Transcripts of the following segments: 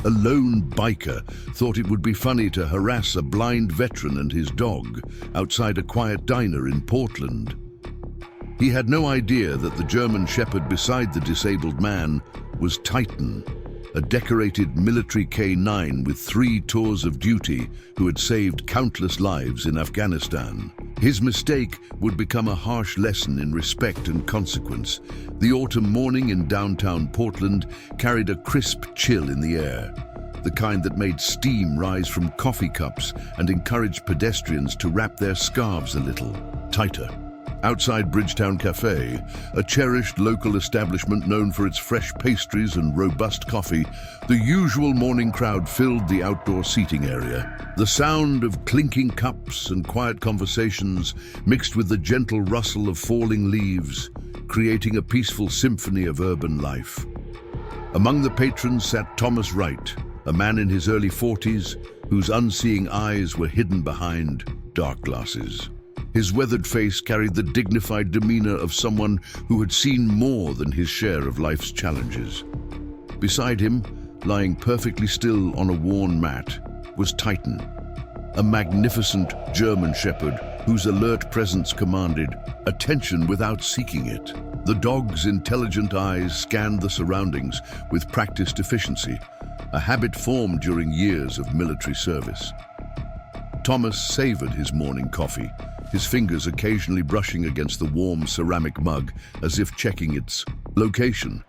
A lone biker thought it would be funny to harass a blind veteran and his dog outside a quiet diner in Portland. He had no idea that the German shepherd beside the disabled man was Titan, a decorated military K9 with 3 tours of duty who had saved countless lives in Afghanistan. His mistake would become a harsh lesson in respect and consequence. The autumn morning in downtown Portland carried a crisp chill in the air, the kind that made steam rise from coffee cups and encouraged pedestrians to wrap their scarves a little tighter. Outside Bridgetown Café, a cherished local establishment known for its fresh pastries and robust coffee, the usual morning crowd filled the outdoor seating area. The sound of clinking cups and quiet conversations mixed with the gentle rustle of falling leaves, creating a peaceful symphony of urban life. Among the patrons sat Thomas Wright, a man in his early 40s whose unseeing eyes were hidden behind dark glasses. His weathered face carried the dignified demeanor of someone who had seen more than his share of life's challenges. Beside him, lying perfectly still on a worn mat, was Titan, a magnificent German shepherd whose alert presence commanded attention without seeking it. The dog's intelligent eyes scanned the surroundings with practiced efficiency, a habit formed during years of military service. Thomas savored his morning coffee, his fingers occasionally brushing against the warm ceramic mug as if checking its location.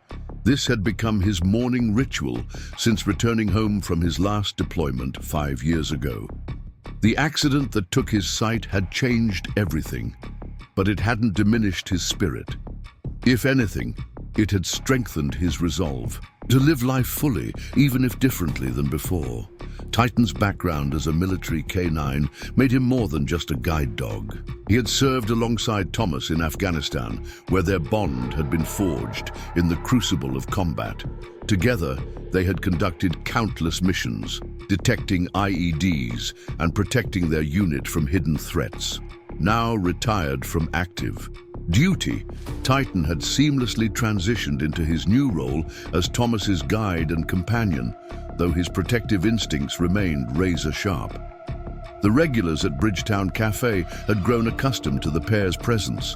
This had become his morning ritual since returning home from his last deployment 5 years ago. The accident that took his sight had changed everything, but it hadn't diminished his spirit. If anything, it had strengthened his resolve to live life fully, even if differently than before. Titan's background as a military K9 made him more than just a guide dog. He had served alongside Thomas in Afghanistan, where their bond had been forged in the crucible of combat. Together, they had conducted countless missions, detecting IEDs and protecting their unit from hidden threats. Now retired from active duty, Titan had seamlessly transitioned into his new role as Thomas's guide and companion, though his protective instincts remained razor-sharp. The regulars at Bridgetown Café had grown accustomed to the pair's presence.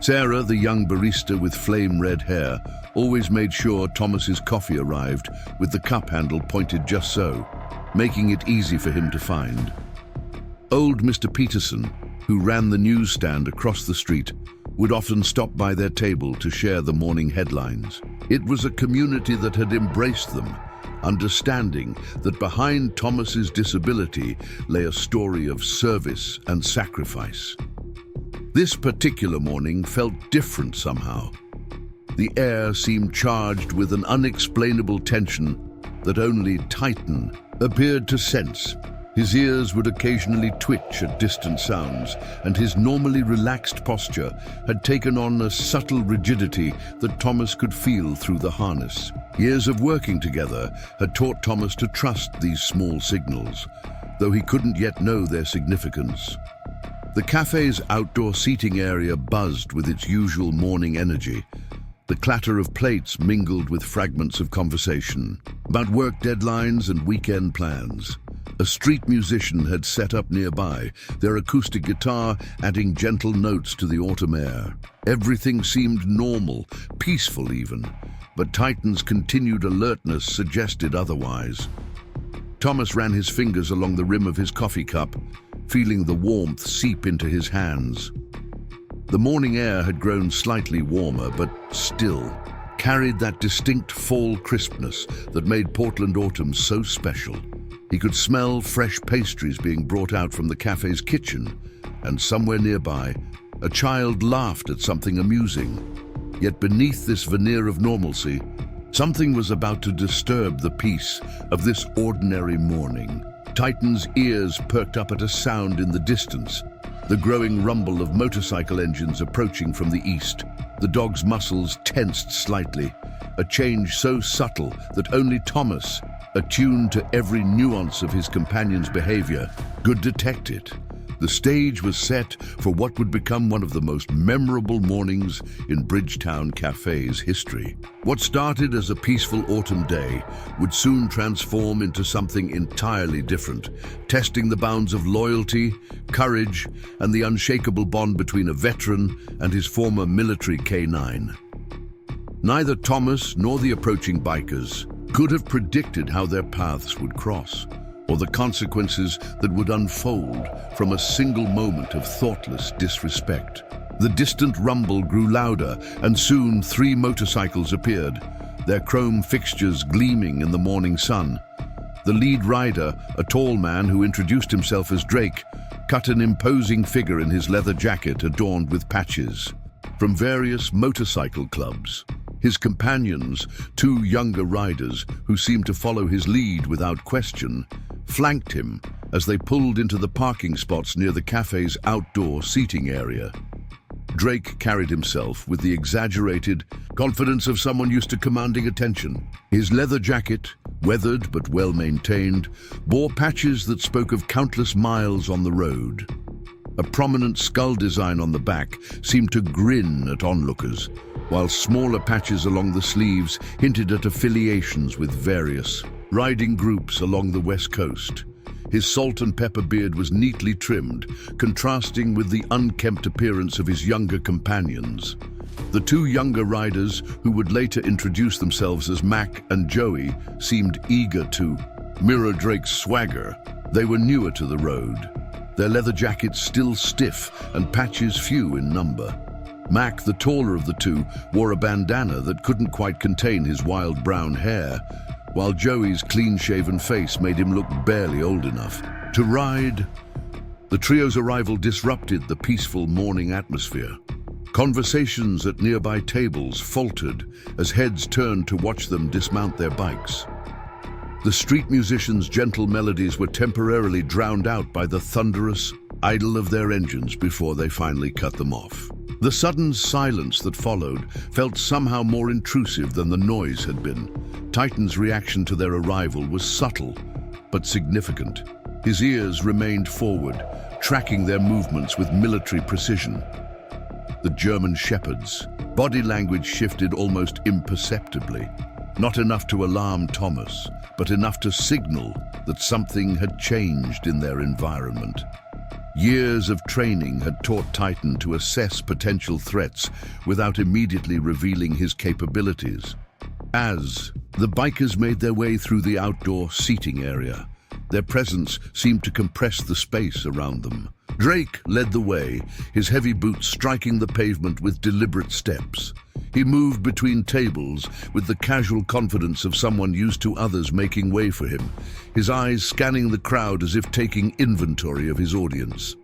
Sarah, the young barista with flame-red hair, always made sure Thomas's coffee arrived with the cup handle pointed just so, making it easy for him to find. Old Mr. Peterson, who ran the newsstand across the street, would often stop by their table to share the morning headlines. It was a community that had embraced them, understanding that behind Thomas's disability lay a story of service and sacrifice. This particular morning felt different somehow. The air seemed charged with an unexplainable tension that only Titan appeared to sense. His ears would occasionally twitch at distant sounds, and his normally relaxed posture had taken on a subtle rigidity that Thomas could feel through the harness. Years of working together had taught Thomas to trust these small signals, though he couldn't yet know their significance. The cafe's outdoor seating area buzzed with its usual morning energy. The clatter of plates mingled with fragments of conversation about work deadlines and weekend plans. A street musician had set up nearby, their acoustic guitar adding gentle notes to the autumn air. Everything seemed normal, peaceful even, but Titan's continued alertness suggested otherwise. Thomas ran his fingers along the rim of his coffee cup, feeling the warmth seep into his hands. The morning air had grown slightly warmer, but still carried that distinct fall crispness that made Portland autumn so special. He could smell fresh pastries being brought out from the cafe's kitchen, and somewhere nearby, a child laughed at something amusing. Yet beneath this veneer of normalcy, something was about to disturb the peace of this ordinary morning. Titan's ears perked up at a sound in the distance, the growing rumble of motorcycle engines approaching from the east. The dog's muscles tensed slightly, a change so subtle that only Thomas, attuned to every nuance of his companion's behavior, could detect it. The stage was set for what would become one of the most memorable mornings in Bridgetown Café's history. What started as a peaceful autumn day would soon transform into something entirely different, testing the bounds of loyalty, courage, and the unshakable bond between a veteran and his former military K9. Neither Thomas nor the approaching bikers could have predicted how their paths would cross, or the consequences that would unfold from a single moment of thoughtless disrespect. The distant rumble grew louder, and soon 3 motorcycles appeared, their chrome fixtures gleaming in the morning sun. The lead rider, a tall man who introduced himself as Drake, cut an imposing figure in his leather jacket adorned with patches from various motorcycle clubs. His companions, 2 younger riders who seemed to follow his lead without question, flanked him as they pulled into the parking spots near the cafe's outdoor seating area. Drake carried himself with the exaggerated confidence of someone used to commanding attention. His leather jacket, weathered but well-maintained, bore patches that spoke of countless miles on the road. A prominent skull design on the back seemed to grin at onlookers, while smaller patches along the sleeves hinted at affiliations with various riding groups along the West Coast. His salt and pepper beard was neatly trimmed, contrasting with the unkempt appearance of his younger companions. The 2 younger riders, who would later introduce themselves as Mac and Joey, seemed eager to mirror Drake's swagger. They were newer to the road, their leather jackets still stiff and patches few in number. Mac, the taller of the 2, wore a bandana that couldn't quite contain his wild brown hair, while Joey's clean-shaven face made him look barely old enough to ride. The trio's arrival disrupted the peaceful morning atmosphere. Conversations at nearby tables faltered as heads turned to watch them dismount their bikes. The street musicians' gentle melodies were temporarily drowned out by the thunderous idle of their engines before they finally cut them off. The sudden silence that followed felt somehow more intrusive than the noise had been. Titan's reaction to their arrival was subtle but significant. His ears remained forward, tracking their movements with military precision. The German Shepherd's body language shifted almost imperceptibly, not enough to alarm Thomas, but enough to signal that something had changed in their environment. Years of training had taught Titan to assess potential threats without immediately revealing his capabilities. As the bikers made their way through the outdoor seating area, their presence seemed to compress the space around them. Drake led the way, his heavy boots striking the pavement with deliberate steps. He moved between tables with the casual confidence of someone used to others making way for him, his eyes scanning the crowd as if taking inventory of his audience.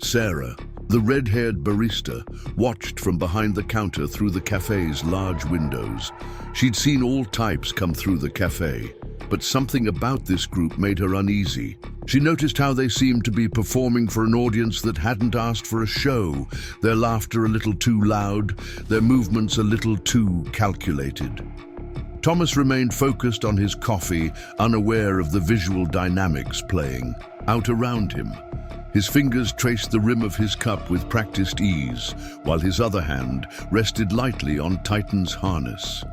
Sarah, the red-haired barista, watched from behind the counter through the cafe's large windows. She'd seen all types come through the cafe, but something about this group made her uneasy. She noticed how they seemed to be performing for an audience that hadn't asked for a show, their laughter a little too loud, their movements a little too calculated. Thomas remained focused on his coffee, unaware of the visual dynamics playing out around him. His fingers traced the rim of his cup with practiced ease, while his other hand rested lightly on Titan's harness.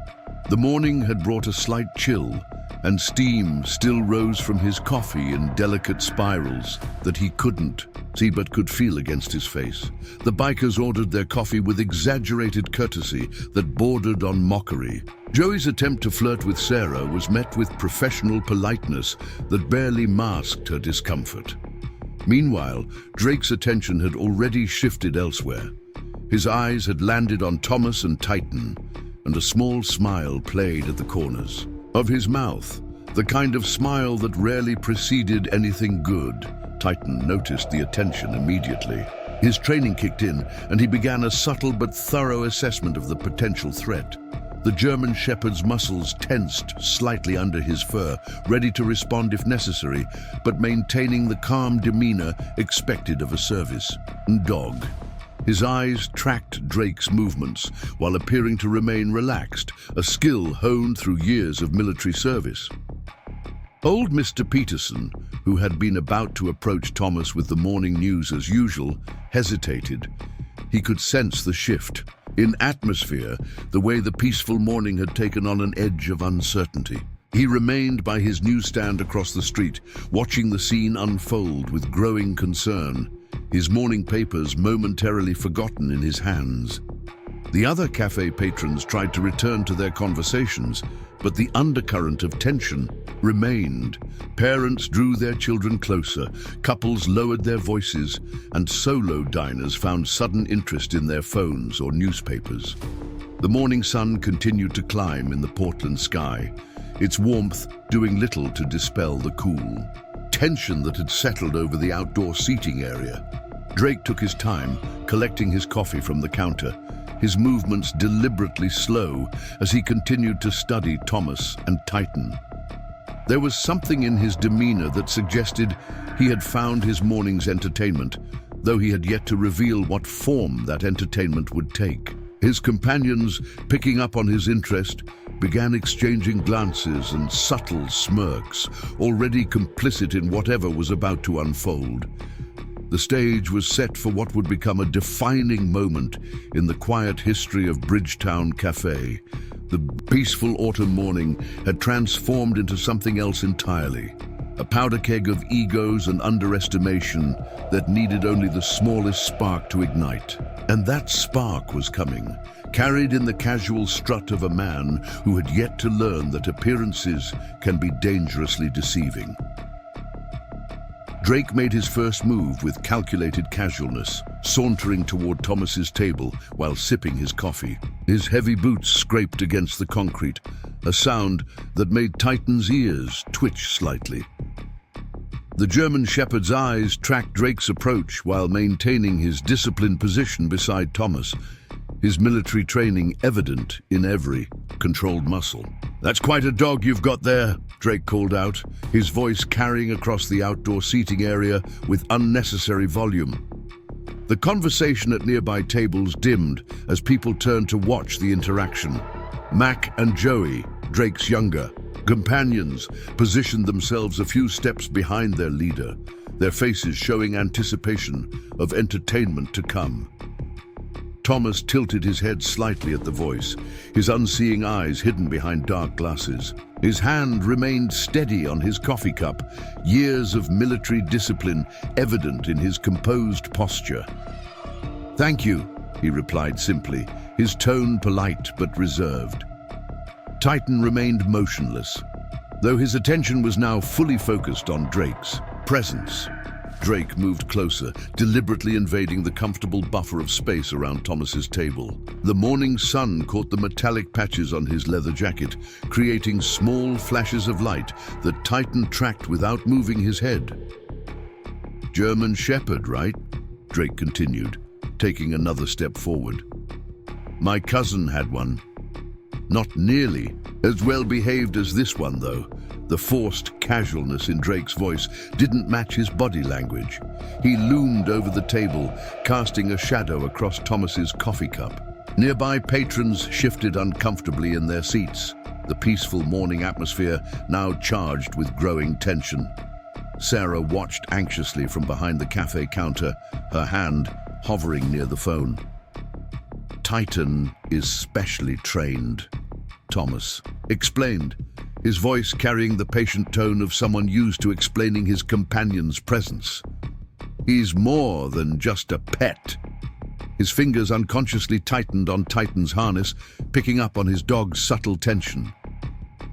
The morning had brought a slight chill, and steam still rose from his coffee in delicate spirals that he couldn't see but could feel against his face. The bikers ordered their coffee with exaggerated courtesy that bordered on mockery. Joey's attempt to flirt with Sarah was met with professional politeness that barely masked her discomfort. Meanwhile, Drake's attention had already shifted elsewhere. His eyes had landed on Thomas and Titan, and a small smile played at the corners of his mouth, the kind of smile that rarely preceded anything good. Titan noticed the attention immediately. His training kicked in, and he began a subtle but thorough assessment of the potential threat. The German Shepherd's muscles tensed slightly under his fur, ready to respond if necessary, but maintaining the calm demeanor expected of a service dog. His eyes tracked Drake's movements while appearing to remain relaxed, a skill honed through years of military service. Old Mr. Peterson, who had been about to approach Thomas with the morning news as usual, hesitated. He could sense the shift in atmosphere, the way the peaceful morning had taken on an edge of uncertainty. He remained by his newsstand across the street, watching the scene unfold with growing concern, his morning papers momentarily forgotten in his hands. The other cafe patrons tried to return to their conversations, but the undercurrent of tension remained. Parents drew their children closer, couples lowered their voices, and solo diners found sudden interest in their phones or newspapers. The morning sun continued to climb in the Portland sky, its warmth doing little to dispel the cool tension that had settled over the outdoor seating area. Drake took his time, collecting his coffee from the counter, his movements deliberately slow as he continued to study Thomas and Titan. There was something in his demeanor that suggested he had found his morning's entertainment, though he had yet to reveal what form that entertainment would take. His companions, picking up on his interest, began exchanging glances and subtle smirks, already complicit in whatever was about to unfold. The stage was set for what would become a defining moment in the quiet history of Bridgetown Café. The peaceful autumn morning had transformed into something else entirely, a powder keg of egos and underestimation that needed only the smallest spark to ignite. And that spark was coming, carried in the casual strut of a man who had yet to learn that appearances can be dangerously deceiving. Drake made his first move with calculated casualness, sauntering toward Thomas's table while sipping his coffee. His heavy boots scraped against the concrete, a sound that made Titan's ears twitch slightly. The German Shepherd's eyes tracked Drake's approach while maintaining his disciplined position beside Thomas, his military training evident in every controlled muscle. "That's quite a dog you've got there," Drake called out, his voice carrying across the outdoor seating area with unnecessary volume. The conversation at nearby tables dimmed as people turned to watch the interaction. Mac and Joey, Drake's younger companions, positioned themselves a few steps behind their leader, their faces showing anticipation of entertainment to come. Thomas tilted his head slightly at the voice, his unseeing eyes hidden behind dark glasses. His hand remained steady on his coffee cup, years of military discipline evident in his composed posture. "Thank you," he replied simply, his tone polite but reserved. Titan remained motionless, though his attention was now fully focused on Drake's presence. Drake moved closer, deliberately invading the comfortable buffer of space around Thomas's table. The morning sun caught the metallic patches on his leather jacket, creating small flashes of light that Titan tracked without moving his head. "German Shepherd, right?" Drake continued, taking another step forward. "My cousin had one. Not nearly as well behaved as this one, though." The forced casualness in Drake's voice didn't match his body language. He loomed over the table, casting a shadow across Thomas's coffee cup. Nearby patrons shifted uncomfortably in their seats, the peaceful morning atmosphere now charged with growing tension. Sarah watched anxiously from behind the cafe counter, her hand hovering near the phone. "Titan is specially trained," Thomas explained, his voice carrying the patient tone of someone used to explaining his companion's presence. "He's more than just a pet." His fingers unconsciously tightened on Titan's harness, picking up on his dog's subtle tension.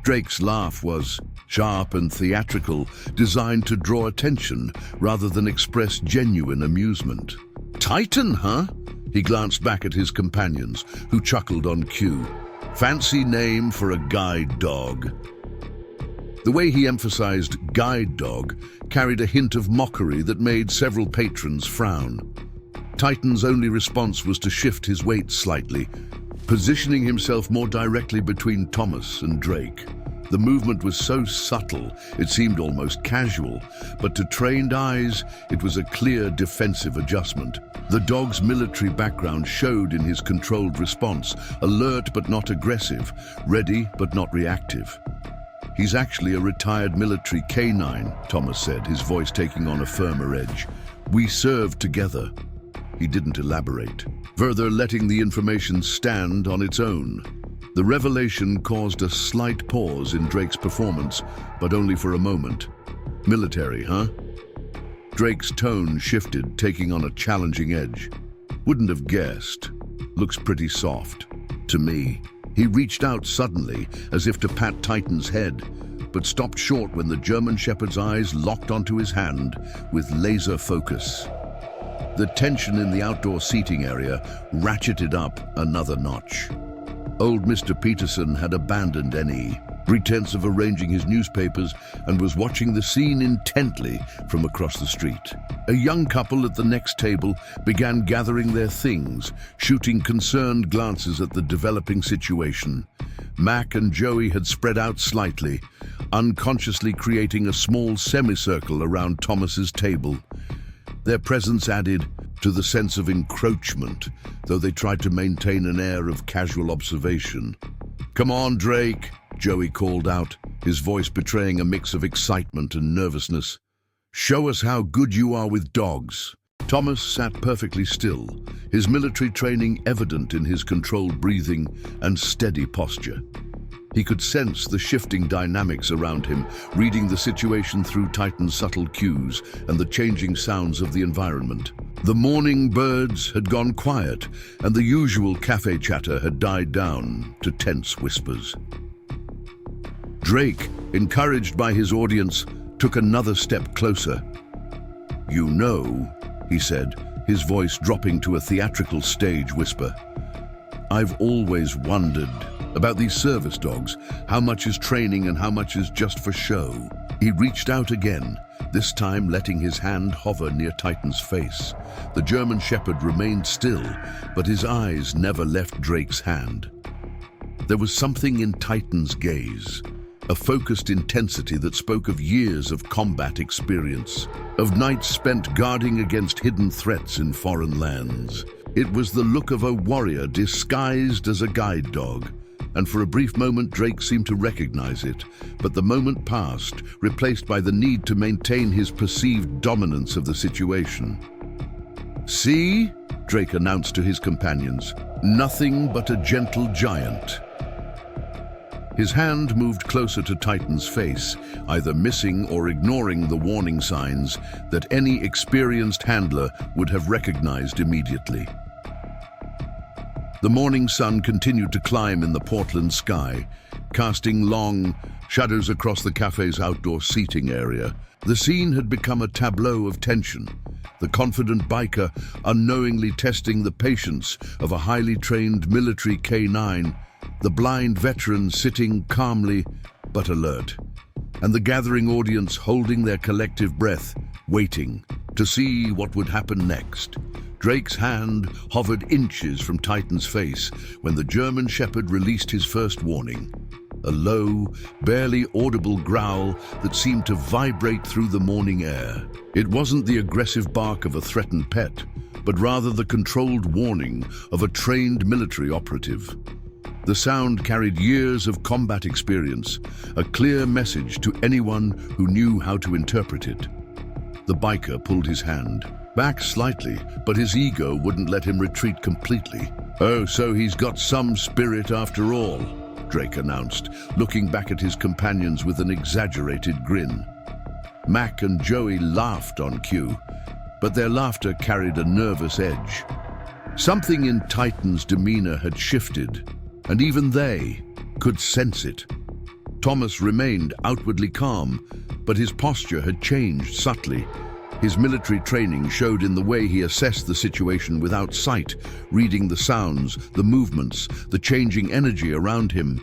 Drake's laugh was sharp and theatrical, designed to draw attention rather than express genuine amusement. "Titan, huh?" He glanced back at his companions, who chuckled on cue. "Fancy name for a guide dog." The way he emphasized guide dog carried a hint of mockery that made several patrons frown. Titan's only response was to shift his weight slightly, positioning himself more directly between Thomas and Drake. The movement was so subtle, it seemed almost casual, but to trained eyes, it was a clear defensive adjustment. The dog's military background showed in his controlled response, alert but not aggressive, ready but not reactive. He's actually a retired military canine, Thomas said, his voice taking on a firmer edge. We served together. He didn't elaborate, further letting the information stand on its own. The revelation caused a slight pause in Drake's performance, but only for a moment. Military, huh? Drake's tone shifted, taking on a challenging edge. Wouldn't have guessed. Looks pretty soft. To me. He reached out suddenly, as if to pat Titan's head, but stopped short when the German Shepherd's eyes locked onto his hand with laser focus. The tension in the outdoor seating area ratcheted up another notch. Old Mr. Peterson had abandoned any pretense of arranging his newspapers and was watching the scene intently from across the street. A young couple at the next table began gathering their things, shooting concerned glances at the developing situation. Mac and Joey had spread out slightly, unconsciously creating a small semicircle around Thomas's table. Their presence added to the sense of encroachment, though they tried to maintain an air of casual observation. "Come on, Drake," Joey called out, his voice betraying a mix of excitement and nervousness. "Show us how good you are with dogs." Thomas sat perfectly still, his military training evident in his controlled breathing and steady posture. He could sense the shifting dynamics around him, reading the situation through Titan's subtle cues and the changing sounds of the environment. The morning birds had gone quiet, and the usual cafe chatter had died down to tense whispers. Drake, encouraged by his audience, took another step closer. "You know," he said, his voice dropping to a theatrical stage whisper, "I've always wondered about these service dogs, how much is training and how much is just for show." He reached out again, this time letting his hand hover near Titan's face. The German Shepherd remained still, but his eyes never left Drake's hand. There was something in Titan's gaze, a focused intensity that spoke of years of combat experience, of nights spent guarding against hidden threats in foreign lands. It was the look of a warrior disguised as a guide dog, and for a brief moment Drake seemed to recognize it, but the moment passed, replaced by the need to maintain his perceived dominance of the situation. "See?" Drake announced to his companions. "Nothing but a gentle giant." His hand moved closer to Titan's face, either missing or ignoring the warning signs that any experienced handler would have recognized immediately. The morning sun continued to climb in the Portland sky, casting long shadows across the cafe's outdoor seating area. The scene had become a tableau of tension, the confident biker unknowingly testing the patience of a highly trained military K9, the blind veteran sitting calmly but alert, and the gathering audience holding their collective breath, waiting to see what would happen next. Drake's hand hovered inches from Titan's face when the German Shepherd released his first warning. A low, barely audible growl that seemed to vibrate through the morning air. It wasn't the aggressive bark of a threatened pet, but rather the controlled warning of a trained military operative. The sound carried years of combat experience, a clear message to anyone who knew how to interpret it. The biker pulled his hand back slightly, but his ego wouldn't let him retreat completely. "Oh, so he's got some spirit after all," Drake announced, looking back at his companions with an exaggerated grin. Mac and Joey laughed on cue, but their laughter carried a nervous edge. Something in Titan's demeanor had shifted, and even they could sense it. Thomas remained outwardly calm, but his posture had changed subtly. His military training showed in the way he assessed the situation without sight, reading the sounds, the movements, the changing energy around him.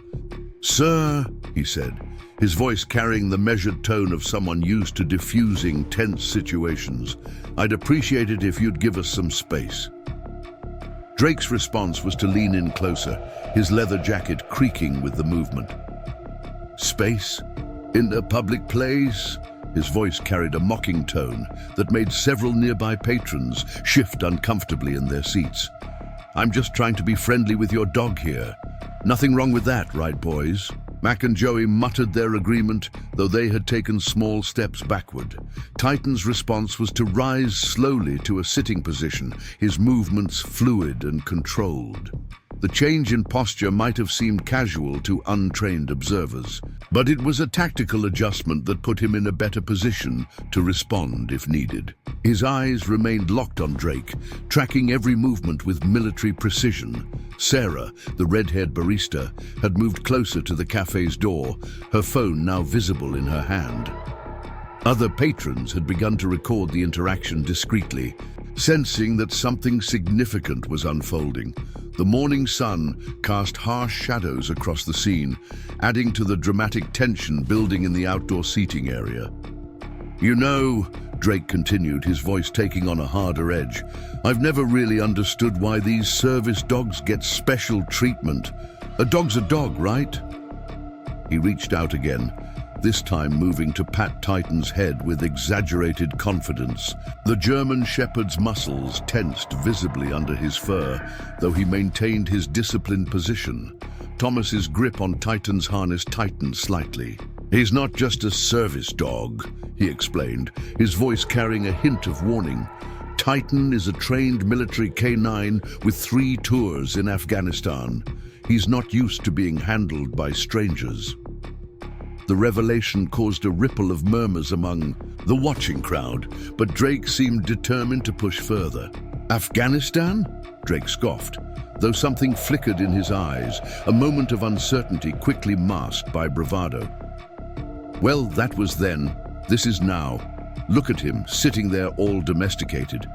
"Sir," he said, his voice carrying the measured tone of someone used to diffusing tense situations, "I'd appreciate it if you'd give us some space." Drake's response was to lean in closer, his leather jacket creaking with the movement. "Space? In a public place?" His voice carried a mocking tone that made several nearby patrons shift uncomfortably in their seats. "I'm just trying to be friendly with your dog here. Nothing wrong with that, right, boys?" Mac and Joey muttered their agreement, though they had taken small steps backward. Titan's response was to rise slowly to a sitting position, his movements fluid and controlled. The change in posture might have seemed casual to untrained observers, but it was a tactical adjustment that put him in a better position to respond if needed. His eyes remained locked on Drake, tracking every movement with military precision. Sarah, the red-haired barista, had moved closer to the cafe's door, her phone now visible in her hand. Other patrons had begun to record the interaction discreetly, sensing that something significant was unfolding. The morning sun cast harsh shadows across the scene, adding to the dramatic tension building in the outdoor seating area. "You know," Drake continued, his voice taking on a harder edge, "I've never really understood why these service dogs get special treatment. A dog's a dog, right?" He reached out again, this time moving to pat Titan's head with exaggerated confidence. The German shepherd's muscles tensed visibly under his fur, though he maintained his disciplined position. Thomas's grip on Titan's harness tightened slightly. "He's not just a service dog," he explained, his voice carrying a hint of warning. "Titan is a trained military canine with 3 tours in Afghanistan. He's not used to being handled by strangers." The revelation caused a ripple of murmurs among the watching crowd, but Drake seemed determined to push further. "Afghanistan?" Drake scoffed, though something flickered in his eyes, a moment of uncertainty quickly masked by bravado. "Well, that was then. This is now. Look at him, sitting there all domesticated."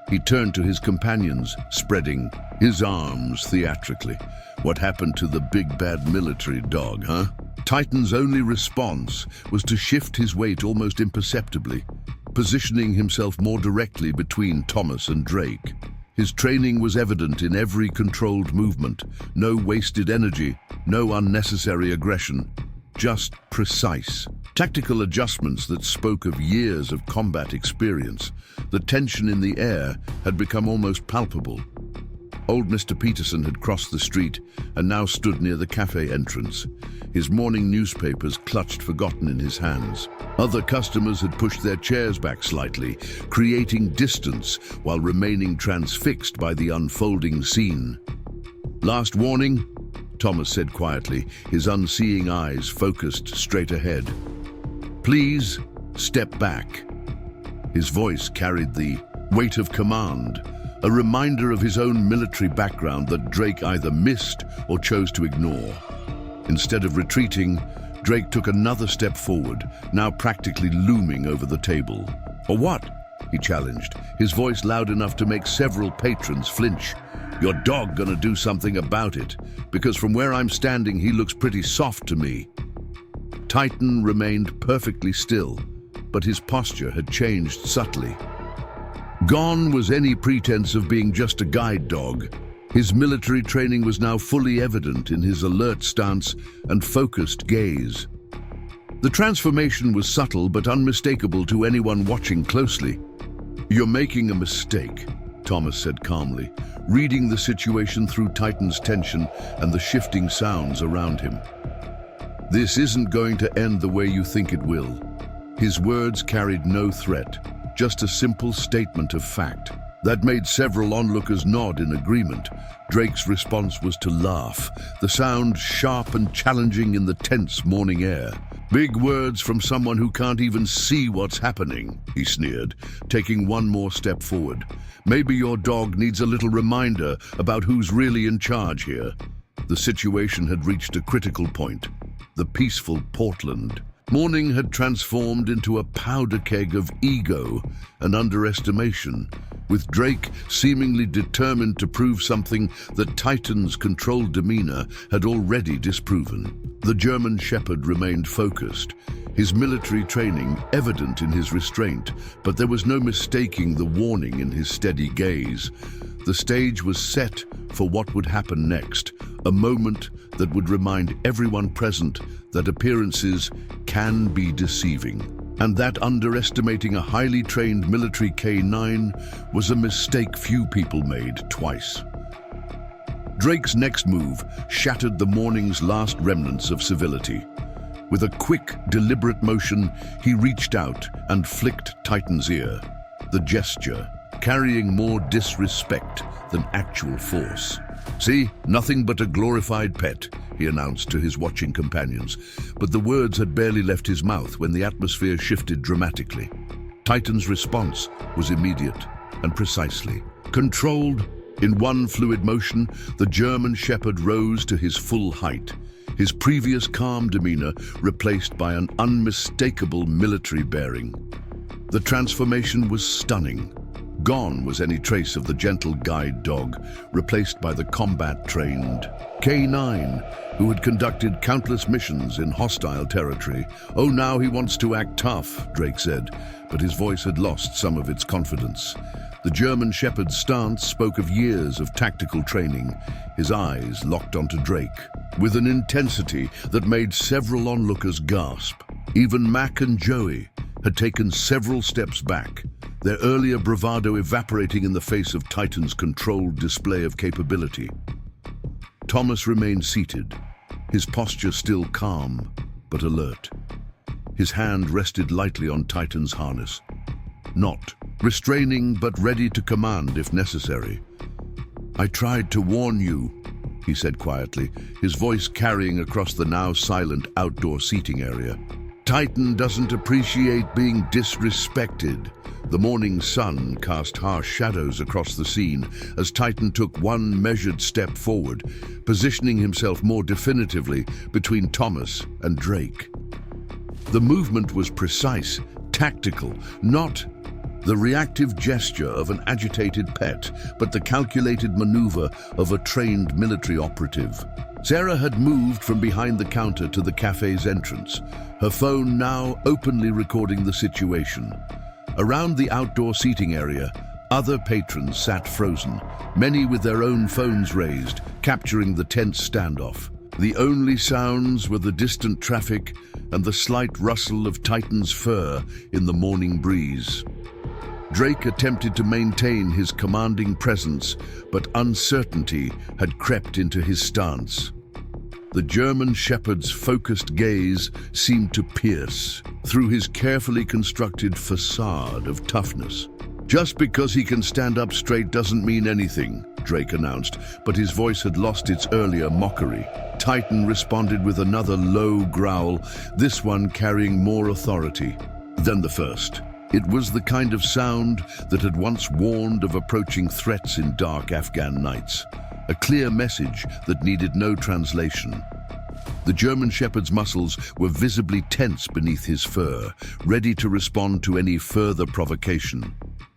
He turned to his companions, spreading his arms theatrically. "What happened to the big bad military dog, huh?" Titan's only response was to shift his weight almost imperceptibly, positioning himself more directly between Thomas and Drake. His training was evident in every controlled movement, no wasted energy, no unnecessary aggression, just precise. Tactical adjustments that spoke of years of combat experience. The tension in the air had become almost palpable. Old Mr. Peterson had crossed the street and now stood near the cafe entrance, his morning newspapers clutched forgotten in his hands. Other customers had pushed their chairs back slightly, creating distance while remaining transfixed by the unfolding scene. "Last warning," Thomas said quietly, his unseeing eyes focused straight ahead. "Please, step back." His voice carried the weight of command, a reminder of his own military background that Drake either missed or chose to ignore. Instead of retreating, Drake took another step forward, now practically looming over the table. "For what?" he challenged, his voice loud enough to make several patrons flinch. "Your dog gonna do something about it, because from where I'm standing he looks pretty soft to me." Titan remained perfectly still, but his posture had changed subtly. Gone was any pretense of being just a guide dog. His military training was now fully evident in his alert stance and focused gaze. The transformation was subtle but unmistakable to anyone watching closely. "You're making a mistake," Thomas said calmly, reading the situation through Titan's tension and the shifting sounds around him. "This isn't going to end the way you think it will." His words carried no threat, just a simple statement of fact. That made several onlookers nod in agreement. Drake's response was to laugh, the sound sharp and challenging in the tense morning air. "Big words from someone who can't even see what's happening," he sneered, taking one more step forward. "Maybe your dog needs a little reminder about who's really in charge here." The situation had reached a critical point. The peaceful Portland morning had transformed into a powder keg of ego and underestimation, with Drake seemingly determined to prove something that Titan's controlled demeanor had already disproven. The German shepherd remained focused, his military training evident in his restraint, but there was no mistaking the warning in his steady gaze. The stage was set for what would happen next, a moment that would remind everyone present that appearances can be deceiving, and that underestimating a highly trained military K9 was a mistake few people made twice. Drake's next move shattered the morning's last remnants of civility. With a quick, deliberate motion, he reached out and flicked Titan's ear. The gesture carrying more disrespect than actual force. "See, nothing but a glorified pet," he announced to his watching companions, but the words had barely left his mouth when the atmosphere shifted dramatically. Titan's response was immediate and precisely controlled. In one fluid motion, the German Shepherd rose to his full height, his previous calm demeanor replaced by an unmistakable military bearing. The transformation was stunning. Gone was any trace of the gentle guide dog, replaced by the combat-trained K9, who had conducted countless missions in hostile territory. "Oh, now he wants to act tough," Drake said, but his voice had lost some of its confidence. The German Shepherd's stance spoke of years of tactical training, his eyes locked onto Drake, with an intensity that made several onlookers gasp. Even Mac and Joey had taken several steps back, their earlier bravado evaporating in the face of Titan's controlled display of capability. Thomas remained seated, his posture still calm but alert. His hand rested lightly on Titan's harness, not restraining but ready to command if necessary. "I tried to warn you," he said quietly, his voice carrying across the now silent outdoor seating area. "Titan doesn't appreciate being disrespected." The morning sun cast harsh shadows across the scene as Titan took one measured step forward, positioning himself more definitively between Thomas and Drake. The movement was precise, tactical, not the reactive gesture of an agitated pet, but the calculated maneuver of a trained military operative. Sarah had moved from behind the counter to the cafe's entrance, her phone now openly recording the situation. Around the outdoor seating area, other patrons sat frozen, many with their own phones raised, capturing the tense standoff. The only sounds were the distant traffic and the slight rustle of Titan's fur in the morning breeze. Drake attempted to maintain his commanding presence, but uncertainty had crept into his stance. The German Shepherd's focused gaze seemed to pierce through his carefully constructed facade of toughness. "Just because he can stand up straight doesn't mean anything," Drake announced, but his voice had lost its earlier mockery. Titan responded with another low growl, this one carrying more authority than the first. It was the kind of sound that had once warned of approaching threats in dark Afghan nights, a clear message that needed no translation. The German Shepherd's muscles were visibly tense beneath his fur, ready to respond to any further provocation.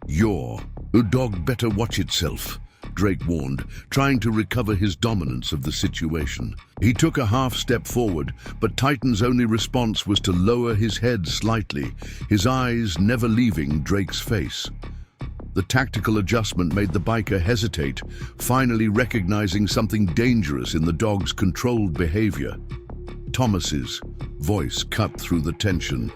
"Your dog better watch itself," Drake warned, trying to recover his dominance of the situation. He took a half step forward, but Titan's only response was to lower his head slightly, his eyes never leaving Drake's face. The tactical adjustment made the biker hesitate, finally recognizing something dangerous in the dog's controlled behavior. Thomas's voice cut through the tension.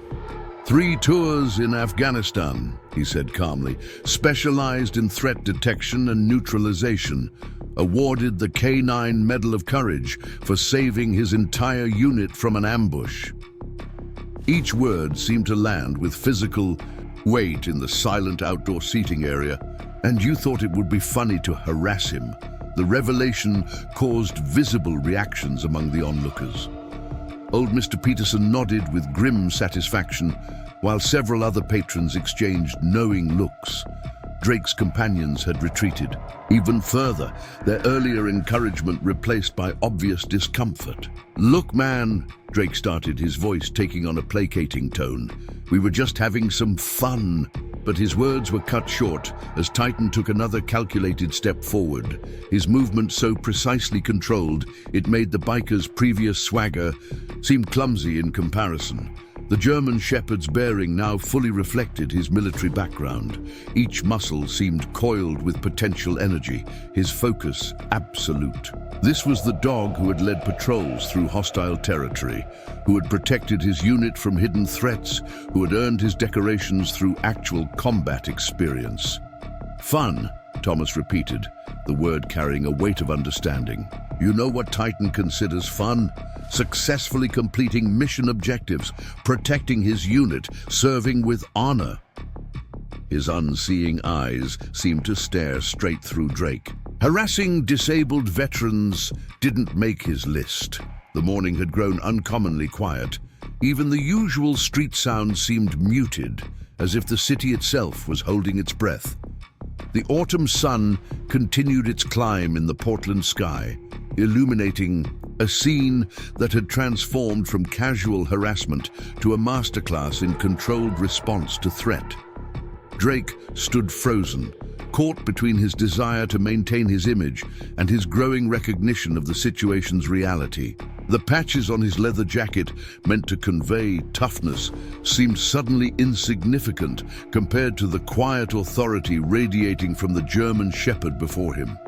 "3 tours in Afghanistan," he said calmly, "specialized in threat detection and neutralization. Awarded the K9 Medal of Courage for saving his entire unit from an ambush." Each word seemed to land with physical weight in the silent outdoor seating area. "And you thought it would be funny to harass him." The revelation caused visible reactions among the onlookers. Old Mr. Peterson nodded with grim satisfaction, while several other patrons exchanged knowing looks. Drake's companions had retreated. Even further, their earlier encouragement replaced by obvious discomfort. "Look, man," Drake started, his voice taking on a placating tone. "We were just having some fun." But his words were cut short as Titan took another calculated step forward, his movement so precisely controlled it made the biker's previous swagger seem clumsy in comparison. The German Shepherd's bearing now fully reflected his military background. Each muscle seemed coiled with potential energy, his focus absolute. This was the dog who had led patrols through hostile territory, who had protected his unit from hidden threats, who had earned his decorations through actual combat experience. "Fun," Thomas repeated, the word carrying a weight of understanding. You know what Titan considers fun? Successfully completing mission objectives, protecting his unit, serving with honor. His unseeing eyes seemed to stare straight through Drake. Harassing disabled veterans didn't make his list. The morning had grown uncommonly quiet. Even the usual street sounds seemed muted, as if the city itself was holding its breath. The autumn sun continued its climb in the Portland sky, illuminating a scene that had transformed from casual harassment to a masterclass in controlled response to threat. Drake stood frozen, caught between his desire to maintain his image and his growing recognition of the situation's reality. The patches on his leather jacket, meant to convey toughness, seemed suddenly insignificant compared to the quiet authority radiating from the German shepherd before him.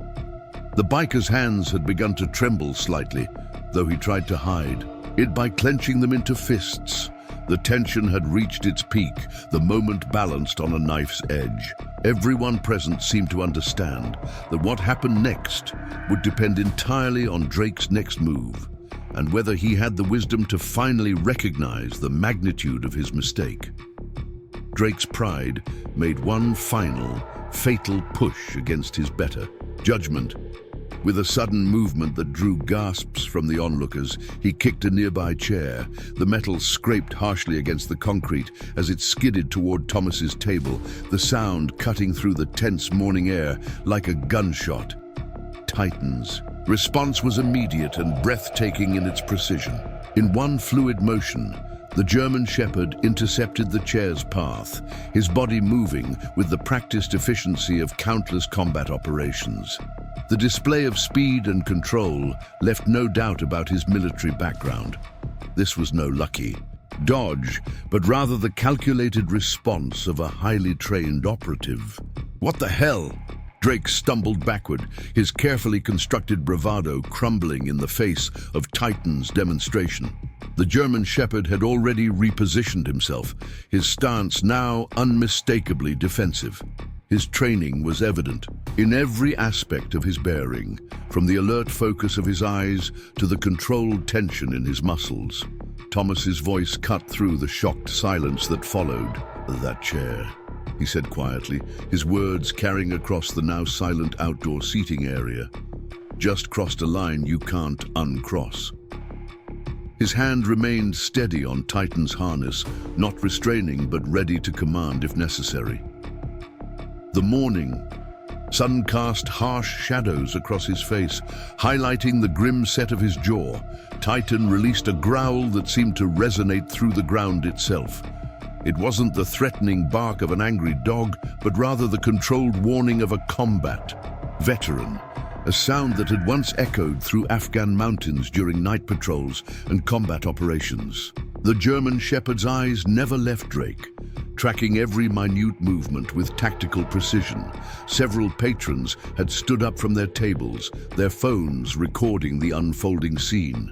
The biker's hands had begun to tremble slightly, though he tried to hide it by clenching them into fists. The tension had reached its peak, the moment balanced on a knife's edge. Everyone present seemed to understand that what happened next would depend entirely on Drake's next move, and whether he had the wisdom to finally recognize the magnitude of his mistake. Drake's pride made one final, fatal push against his better judgment. With a sudden movement that drew gasps from the onlookers, he kicked a nearby chair. The metal scraped harshly against the concrete as it skidded toward Thomas's table, the sound cutting through the tense morning air like a gunshot. Titan's response was immediate and breathtaking in its precision. In one fluid motion, the German shepherd intercepted the chair's path, his body moving with the practiced efficiency of countless combat operations. The display of speed and control left no doubt about his military background. This was no lucky dodge, but rather the calculated response of a highly trained operative. What the hell? Drake stumbled backward, his carefully constructed bravado crumbling in the face of Titan's demonstration. The German shepherd had already repositioned himself, his stance now unmistakably defensive. His training was evident in every aspect of his bearing, from the alert focus of his eyes to the controlled tension in his muscles. Thomas's voice cut through the shocked silence that followed. "That chair," he said quietly, his words carrying across the now silent outdoor seating area. "Just crossed a line you can't uncross." His hand remained steady on Titan's harness, not restraining but ready to command if necessary. The morning sun cast harsh shadows across his face, highlighting the grim set of his jaw. Titan released a growl that seemed to resonate through the ground itself. It wasn't the threatening bark of an angry dog, but rather the controlled warning of a combat veteran, a sound that had once echoed through Afghan mountains during night patrols and combat operations. The German shepherd's eyes never left Drake, tracking every minute movement with tactical precision. Several patrons had stood up from their tables, their phones recording the unfolding scene.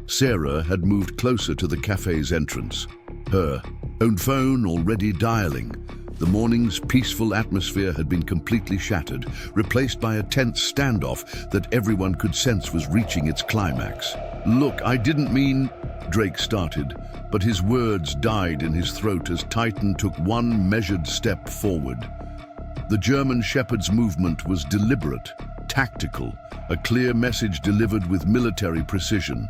Sarah had moved closer to the cafe's entrance, her own phone already dialing. The morning's peaceful atmosphere had been completely shattered, replaced by a tense standoff that everyone could sense was reaching its climax. "Look, I didn't mean," Drake started, but his words died in his throat as Titan took one measured step forward. The German shepherd's movement was deliberate, tactical, a clear message delivered with military precision.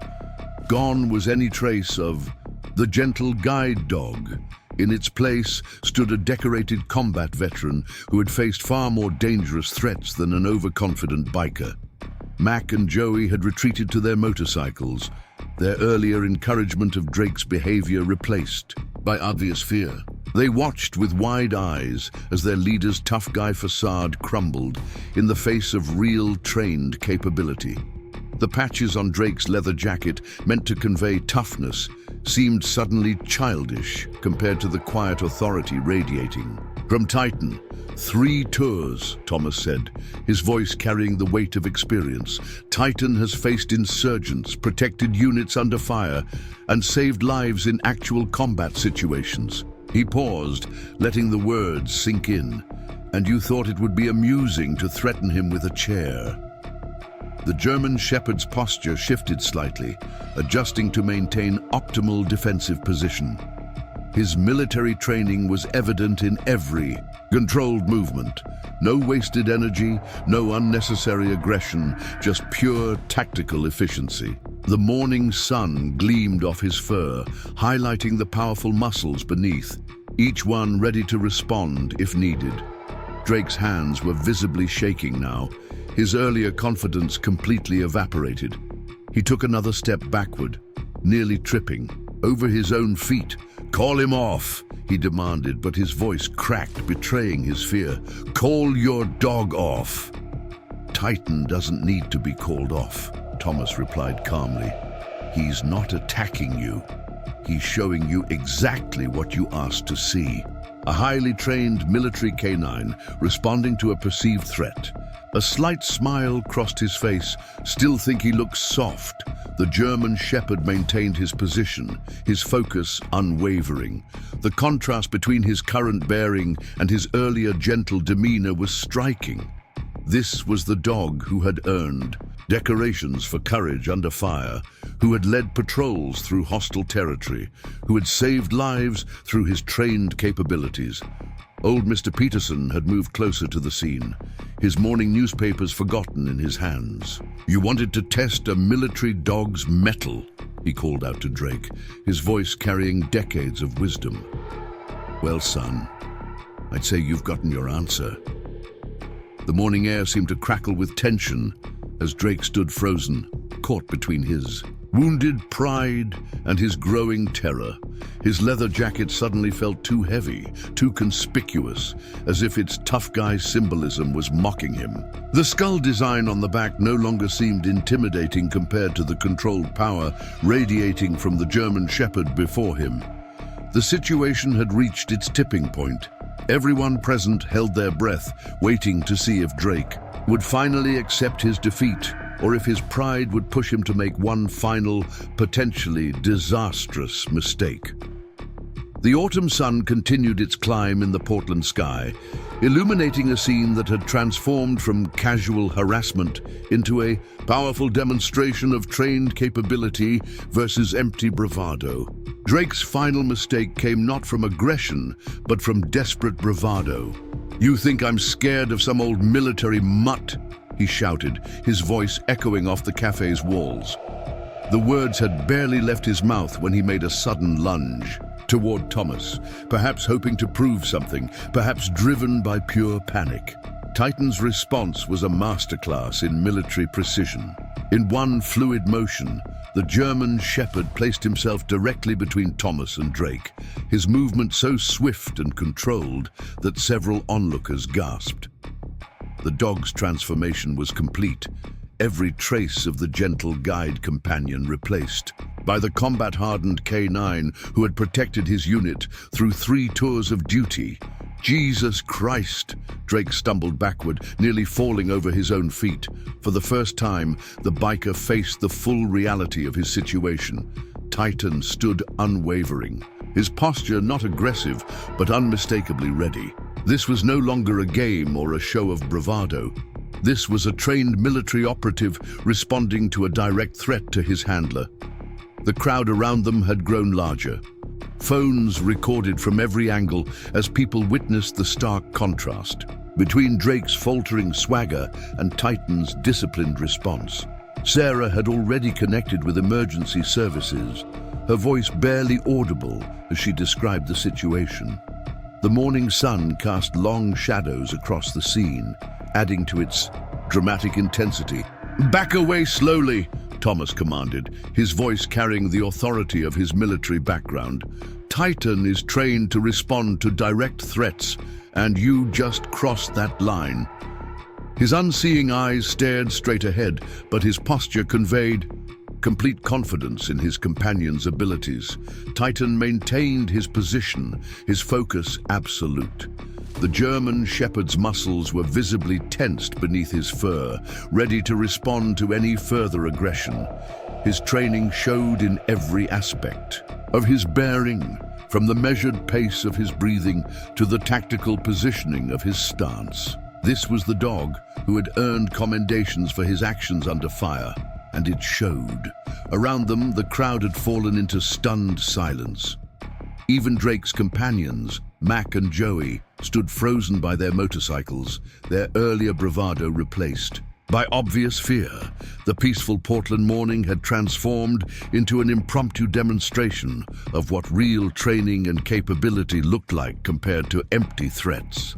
Gone was any trace of the gentle guide dog. In its place stood a decorated combat veteran who had faced far more dangerous threats than an overconfident biker. Mac and Joey had retreated to their motorcycles, their earlier encouragement of Drake's behavior replaced by obvious fear. They watched with wide eyes as their leader's tough guy facade crumbled in the face of real trained capability. The patches on Drake's leather jacket, meant to convey toughness, seemed suddenly childish compared to the quiet authority radiating from Titan. "3 tours, Thomas said, his voice carrying the weight of experience. "Titan has faced insurgents, protected units under fire, and saved lives in actual combat situations." He paused, letting the words sink in. and you thought it would be amusing to threaten him with a chair. The German Shepherd's posture shifted slightly, adjusting to maintain optimal defensive position. His military training was evident in every controlled movement. No wasted energy, no unnecessary aggression, just pure tactical efficiency. The morning sun gleamed off his fur, highlighting the powerful muscles beneath, each one ready to respond if needed. Drake's hands were visibly shaking now, his earlier confidence completely evaporated. He took another step backward, nearly tripping, over his own feet. "Call him off," he demanded, but his voice cracked, betraying his fear. "Call your dog off." "Titan doesn't need to be called off," Thomas replied calmly. "He's not attacking you. He's showing you exactly what you asked to see. A highly trained military canine responding to a perceived threat." A slight smile crossed his face. "Still think he looks soft." The German Shepherd maintained his position, his focus unwavering. The contrast between his current bearing and his earlier gentle demeanor was striking. This was the dog who had earned decorations for courage under fire, who had led patrols through hostile territory, who had saved lives through his trained capabilities. Old Mr. Peterson had moved closer to the scene, his morning newspapers forgotten in his hands. "You wanted to test a military dog's mettle," he called out to Drake, his voice carrying decades of wisdom. "Well, son, I'd say you've gotten your answer." The morning air seemed to crackle with tension as Drake stood frozen, caught between his wounded pride and his growing terror. His leather jacket suddenly felt too heavy, too conspicuous, as if its tough guy symbolism was mocking him. The skull design on the back no longer seemed intimidating compared to the controlled power radiating from the German Shepherd before him. The situation had reached its tipping point. Everyone present held their breath, waiting to see if Drake would finally accept his defeat, or if his pride would push him to make one final, potentially disastrous mistake. The autumn sun continued its climb in the Portland sky, illuminating a scene that had transformed from casual harassment into a powerful demonstration of trained capability versus empty bravado. Drake's final mistake came not from aggression, but from desperate bravado. "You think I'm scared of some old military mutt?" he shouted, his voice echoing off the cafe's walls. The words had barely left his mouth when he made a sudden lunge toward Thomas, perhaps hoping to prove something, perhaps driven by pure panic. Titan's response was a masterclass in military precision. In one fluid motion, the German Shepherd placed himself directly between Thomas and Drake, his movement so swift and controlled that several onlookers gasped. The dog's transformation was complete, every trace of the gentle guide companion replaced by the combat-hardened K9 who had protected his unit through 3 tours of duty. "Jesus Christ!" Drake stumbled backward, nearly falling over his own feet. For the first time, the biker faced the full reality of his situation. Titan stood unwavering, his posture not aggressive, but unmistakably ready. This was no longer a game or a show of bravado. This was a trained military operative responding to a direct threat to his handler. The crowd around them had grown larger. Phones recorded from every angle as people witnessed the stark contrast between Drake's faltering swagger and Titan's disciplined response. Sarah had already connected with emergency services, her voice barely audible as she described the situation. The morning sun cast long shadows across the scene, adding to its dramatic intensity. "Back away slowly," Thomas commanded, his voice carrying the authority of his military background. "Titan is trained to respond to direct threats, and you just crossed that line." His unseeing eyes stared straight ahead, but his posture conveyed complete confidence in his companion's abilities. Titan maintained his position, his focus absolute. The German Shepherd's muscles were visibly tensed beneath his fur, ready to respond to any further aggression. His training showed in every aspect of his bearing, from the measured pace of his breathing to the tactical positioning of his stance. This was the dog who had earned commendations for his actions under fire, and it showed. Around them, the crowd had fallen into stunned silence. Even Drake's companions, Mac and Joey, stood frozen by their motorcycles, their earlier bravado replaced by obvious fear. The peaceful Portland morning had transformed into an impromptu demonstration of what real training and capability looked like compared to empty threats.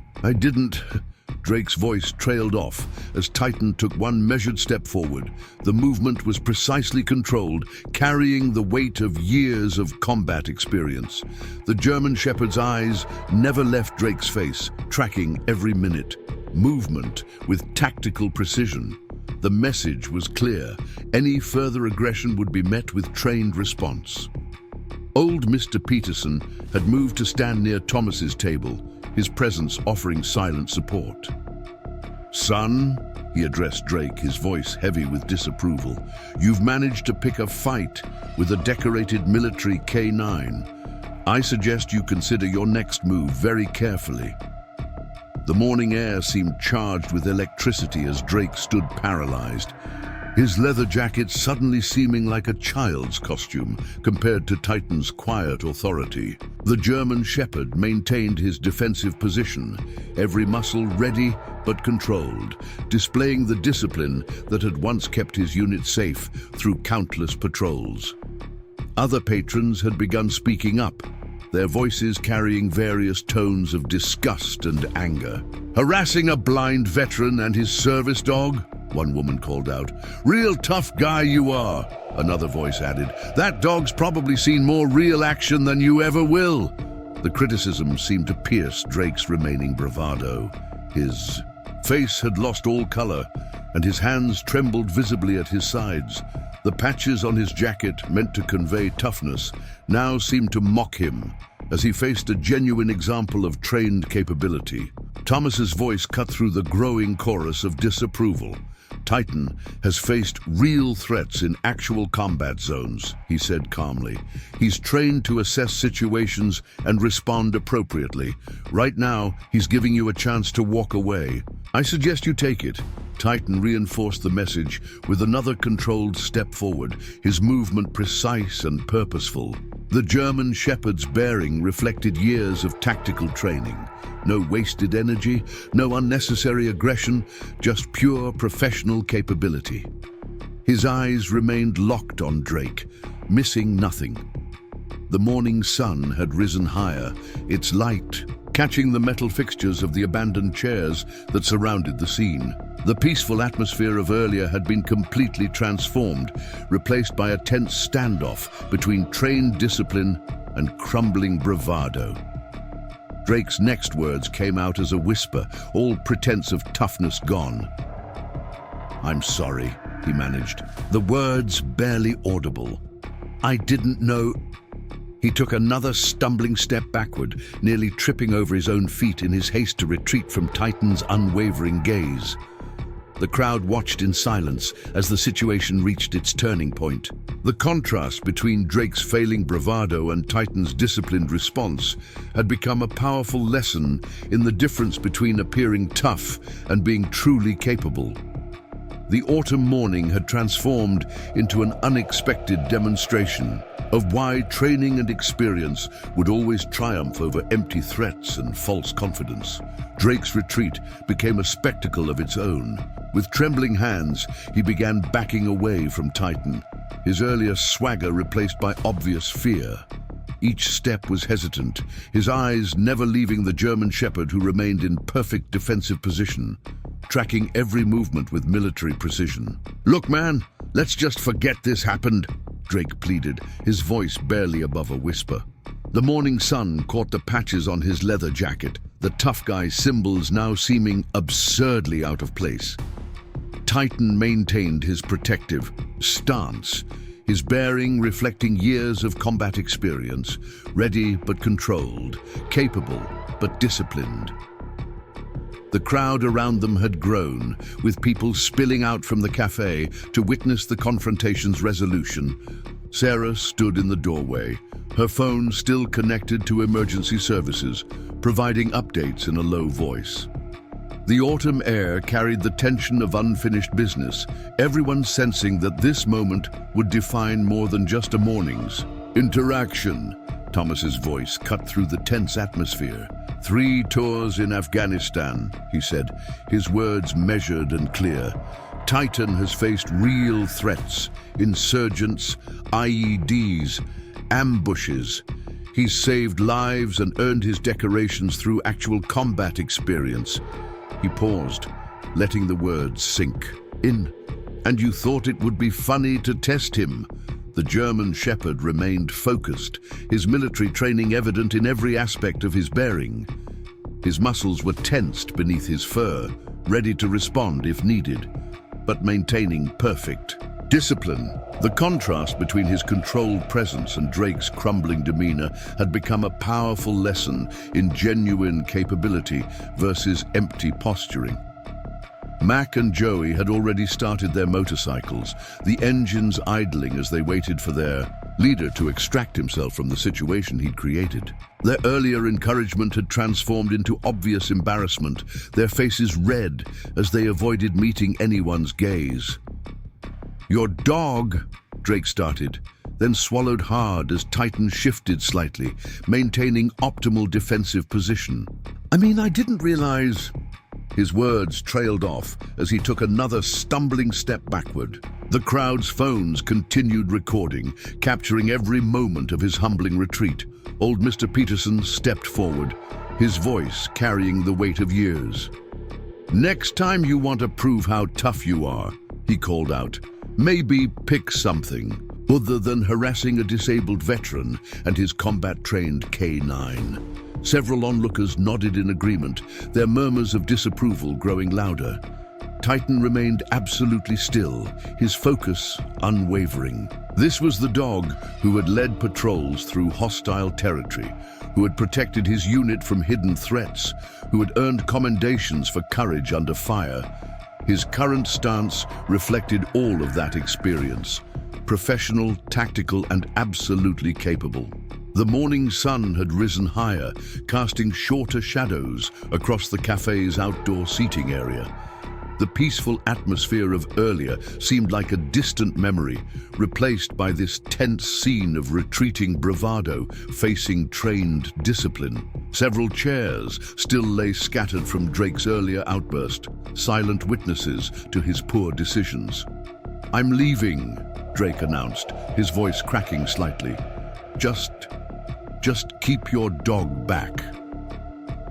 Drake's voice trailed off as Titan took one measured step forward. The movement was precisely controlled, carrying the weight of years of combat experience. The German Shepherd's eyes never left Drake's face, tracking every minute. Movement with tactical precision. The message was clear. Any further aggression would be met with trained response. Old Mr. Peterson had moved to stand near Thomas's table, his presence offering silent support. "Son," he addressed Drake, his voice heavy with disapproval, "you've managed to pick a fight with a decorated military K9. I suggest you consider your next move very carefully." The morning air seemed charged with electricity as Drake stood paralyzed, his leather jacket suddenly seeming like a child's costume compared to Titan's quiet authority. The German Shepherd maintained his defensive position, every muscle ready but controlled, displaying the discipline that had once kept his unit safe through countless patrols. Other patrons had begun speaking up, their voices carrying various tones of disgust and anger. "Harassing a blind veteran and his service dog?" one woman called out. "Real tough guy you are," another voice added. "That dog's probably seen more real action than you ever will." The criticism seemed to pierce Drake's remaining bravado. His face had lost all color, and his hands trembled visibly at his sides. The patches on his jacket, meant to convey toughness, now seemed to mock him as he faced a genuine example of trained capability. Thomas's voice cut through the growing chorus of disapproval. "Titan has faced real threats in actual combat zones," he said calmly. "He's trained to assess situations and respond appropriately. Right now, he's giving you a chance to walk away. I suggest you take it." Titan reinforced the message with another controlled step forward, his movement precise and purposeful. The German Shepherd's bearing reflected years of tactical training. No wasted energy, no unnecessary aggression, just pure professional capability. His eyes remained locked on Drake, missing nothing. The morning sun had risen higher, its light catching the metal fixtures of the abandoned chairs that surrounded the scene. The peaceful atmosphere of earlier had been completely transformed, replaced by a tense standoff between trained discipline and crumbling bravado. Drake's next words came out as a whisper, all pretense of toughness gone. "I'm sorry," he managed, the words barely audible. "I didn't know." He took another stumbling step backward, nearly tripping over his own feet in his haste to retreat from Titan's unwavering gaze. The crowd watched in silence as the situation reached its turning point. The contrast between Drake's failing bravado and Titan's disciplined response had become a powerful lesson in the difference between appearing tough and being truly capable. The autumn morning had transformed into an unexpected demonstration of why training and experience would always triumph over empty threats and false confidence. Drake's retreat became a spectacle of its own. With trembling hands, he began backing away from Titan, his earlier swagger replaced by obvious fear. Each step was hesitant, his eyes never leaving the German Shepherd, who remained in perfect defensive position, tracking every movement with military precision. "Look, man, let's just forget this happened," Drake pleaded, his voice barely above a whisper. The morning sun caught the patches on his leather jacket, the tough guy's symbols now seeming absurdly out of place. Titan maintained his protective stance, his bearing reflecting years of combat experience, ready but controlled, capable but disciplined. The crowd around them had grown, with people spilling out from the cafe to witness the confrontation's resolution. Sarah stood in the doorway, her phone still connected to emergency services, providing updates in a low voice. The autumn air carried the tension of unfinished business, everyone sensing that this moment would define more than just a morning's interaction. Thomas's voice cut through the tense atmosphere. 3 tours in Afghanistan, he said, his words measured and clear. Titan has faced real threats, insurgents, IEDs, ambushes. He's saved lives and earned his decorations through actual combat experience. He paused, letting the words sink in. And you thought it would be funny to test him. The German Shepherd remained focused, his military training evident in every aspect of his bearing. His muscles were tensed beneath his fur, ready to respond if needed, but maintaining perfect discipline. The contrast between his controlled presence and Drake's crumbling demeanor had become a powerful lesson in genuine capability versus empty posturing. Mac and Joey had already started their motorcycles, the engines idling as they waited for their leader to extract himself from the situation he'd created. Their earlier encouragement had transformed into obvious embarrassment, their faces red as they avoided meeting anyone's gaze. "Your dog," Drake started, then swallowed hard as Titan shifted slightly, maintaining optimal defensive position. I didn't realize..." His words trailed off as he took another stumbling step backward. The crowd's phones continued recording, capturing every moment of his humbling retreat. Old Mr. Peterson stepped forward, his voice carrying the weight of years. "Next time you want to prove how tough you are," he called out, "maybe pick something other than harassing a disabled veteran and his combat-trained K9. Several onlookers nodded in agreement, their murmurs of disapproval growing louder. Titan remained absolutely still, his focus unwavering. This was the dog who had led patrols through hostile territory, who had protected his unit from hidden threats, who had earned commendations for courage under fire. His current stance reflected all of that experience. Professional, tactical, and absolutely capable. The morning sun had risen higher, casting shorter shadows across the cafe's outdoor seating area. The peaceful atmosphere of earlier seemed like a distant memory, replaced by this tense scene of retreating bravado facing trained discipline. Several chairs still lay scattered from Drake's earlier outburst, silent witnesses to his poor decisions. "I'm leaving," Drake announced, his voice cracking slightly. Just keep your dog back."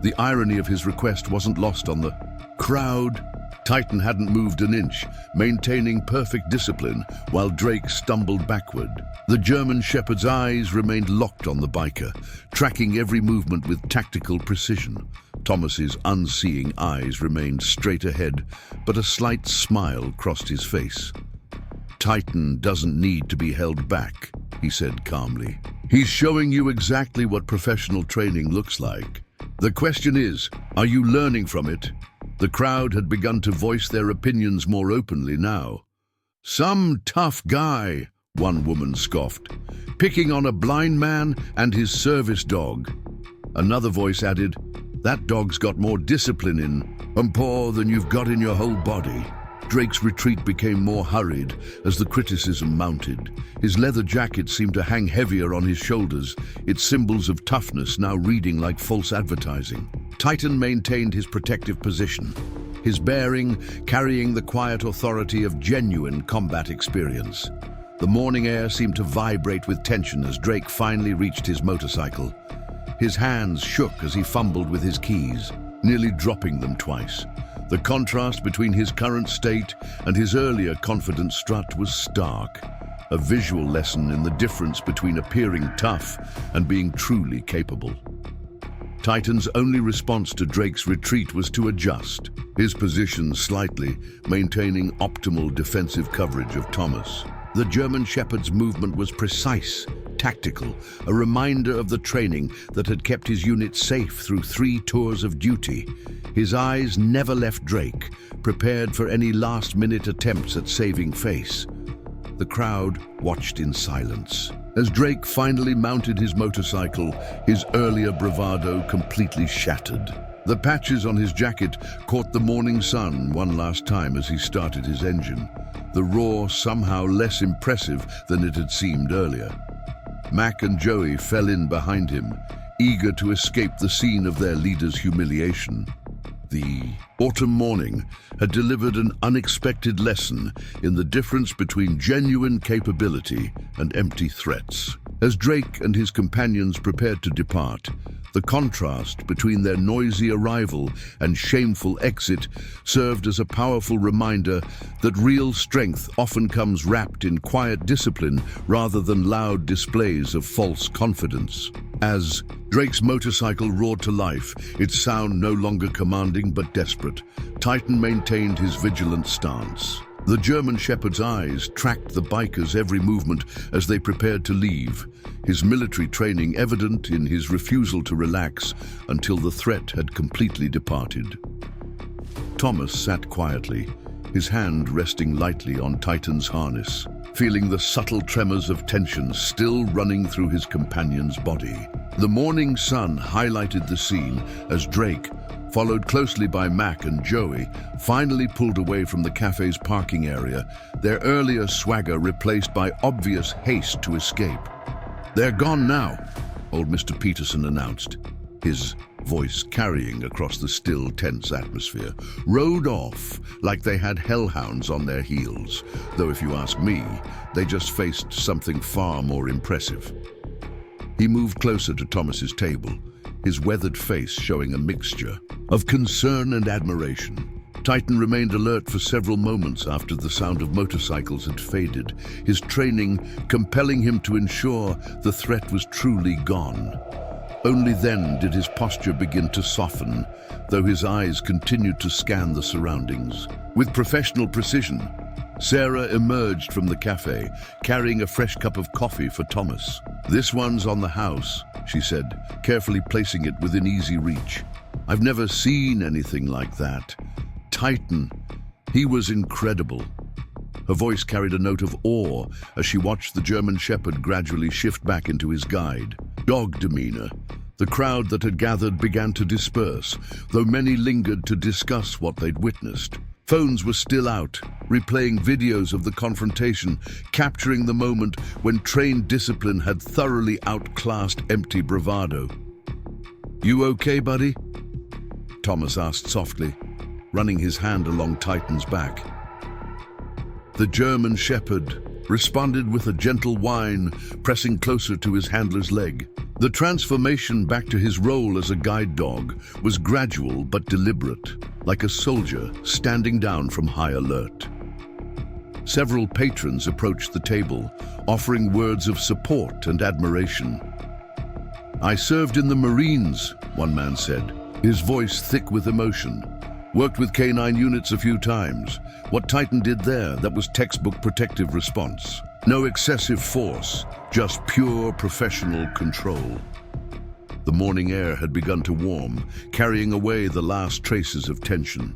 The irony of his request wasn't lost on the crowd. Titan hadn't moved an inch, maintaining perfect discipline while Drake stumbled backward. The German Shepherd's eyes remained locked on the biker, tracking every movement with tactical precision. Thomas's unseeing eyes remained straight ahead, but a slight smile crossed his face. "Titan doesn't need to be held back," he said calmly. "He's showing you exactly what professional training looks like. The question is, are you learning from it?" The crowd had begun to voice their opinions more openly now. "Some tough guy," one woman scoffed, "picking on a blind man and his service dog." Another voice added, "That dog's got more discipline in paw than you've got in your whole body." Drake's retreat became more hurried as the criticism mounted. His leather jacket seemed to hang heavier on his shoulders, its symbols of toughness now reading like false advertising. Titan maintained his protective position, his bearing carrying the quiet authority of genuine combat experience. The morning air seemed to vibrate with tension as Drake finally reached his motorcycle. His hands shook as he fumbled with his keys, nearly dropping them twice. The contrast between his current state and his earlier confident strut was stark, a visual lesson in the difference between appearing tough and being truly capable. Titan's only response to Drake's retreat was to adjust, his position slightly, maintaining optimal defensive coverage of Thomas. The German Shepherd's movement was precise, tactical, a reminder of the training that had kept his unit safe through 3 tours of duty. His eyes never left Drake, prepared for any last-minute attempts at saving face. The crowd watched in silence. As Drake finally mounted his motorcycle, his earlier bravado completely shattered. The patches on his jacket caught the morning sun one last time as he started his engine, the roar somehow less impressive than it had seemed earlier. Mac and Joey fell in behind him, eager to escape the scene of their leader's humiliation. The autumn morning had delivered an unexpected lesson in the difference between genuine capability and empty threats. As Drake and his companions prepared to depart, the contrast between their noisy arrival and shameful exit served as a powerful reminder that real strength often comes wrapped in quiet discipline rather than loud displays of false confidence. As Drake's motorcycle roared to life, its sound no longer commanding but desperate, Titan maintained his vigilant stance. The German Shepherd's eyes tracked the biker's every movement as they prepared to leave, his military training evident in his refusal to relax until the threat had completely departed. Thomas sat quietly, his hand resting lightly on Titan's harness, feeling the subtle tremors of tension still running through his companion's body. The morning sun highlighted the scene as Drake, followed closely by Mac and Joey, finally pulled away from the cafe's parking area, their earlier swagger replaced by obvious haste to escape. "They're gone now," old Mr. Peterson announced, his voice carrying across the still tense atmosphere. "Rode off like they had hellhounds on their heels, though if you ask me, they just faced something far more impressive." He moved closer to Thomas's table, his weathered face showing a mixture of concern and admiration. Titan remained alert for several moments after the sound of motorcycles had faded, his training compelling him to ensure the threat was truly gone. Only then did his posture begin to soften, though his eyes continued to scan the surroundings. With professional precision, Sarah emerged from the cafe, carrying a fresh cup of coffee for Thomas. "This one's on the house," she said, carefully placing it within easy reach. "I've never seen anything like that. Titan, he was incredible." Her voice carried a note of awe as she watched the German Shepherd gradually shift back into his guide. Dog demeanor. The crowd that had gathered began to disperse, though many lingered to discuss what they'd witnessed. Phones were still out, replaying videos of the confrontation, capturing the moment when trained discipline had thoroughly outclassed empty bravado. "You okay, buddy?" Thomas asked softly, running his hand along Titan's back. The German Shepherd responded with a gentle whine, pressing closer to his handler's leg. The transformation back to his role as a guide dog was gradual but deliberate, like a soldier standing down from high alert. Several patrons approached the table, offering words of support and admiration. "I served in the Marines," one man said, his voice thick with emotion. "Worked with K9 units a few times. What Titan did there, that was textbook protective response. No excessive force, just pure professional control." The morning air had begun to warm, carrying away the last traces of tension.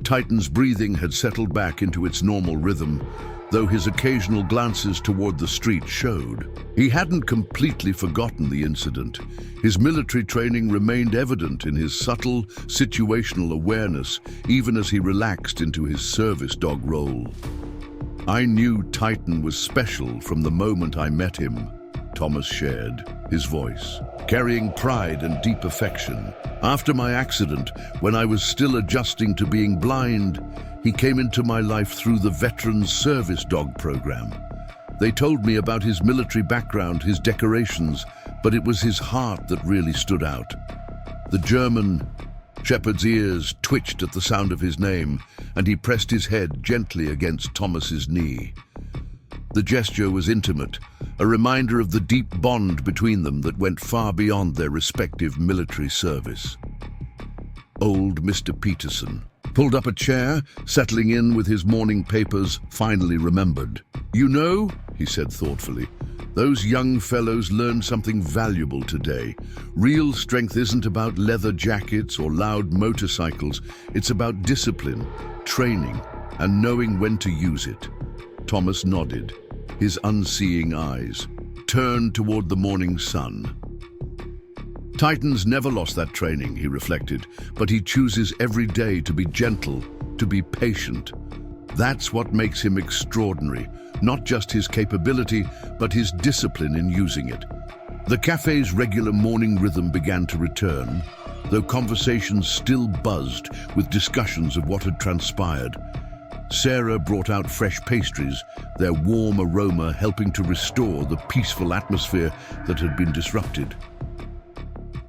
Titan's breathing had settled back into its normal rhythm, though his occasional glances toward the street showed. He hadn't completely forgotten the incident. His military training remained evident in his subtle, situational awareness, even as he relaxed into his service dog role. "I knew Titan was special from the moment I met him," Thomas shared, his voice carrying pride and deep affection. "After my accident, when I was still adjusting to being blind, he came into my life through the Veterans Service Dog program. They told me about his military background, his decorations, but it was his heart that really stood out." The German Shepherd's ears twitched at the sound of his name, and he pressed his head gently against Thomas's knee. The gesture was intimate, a reminder of the deep bond between them that went far beyond their respective military service. Old Mr. Peterson pulled up a chair, settling in with his morning papers finally remembered. "You know," he said thoughtfully, "those young fellows learned something valuable today. Real strength isn't about leather jackets or loud motorcycles. It's about discipline, training, and knowing when to use it. Thomas nodded, his unseeing eyes turned toward the morning sun. Titans never lost that training, he reflected, but he chooses every day to be gentle, to be patient. That's what makes him extraordinary, not just his capability, but his discipline in using it. The cafe's regular morning rhythm began to return, though conversations still buzzed with discussions of what had transpired. Sarah brought out fresh pastries, their warm aroma helping to restore the peaceful atmosphere that had been disrupted.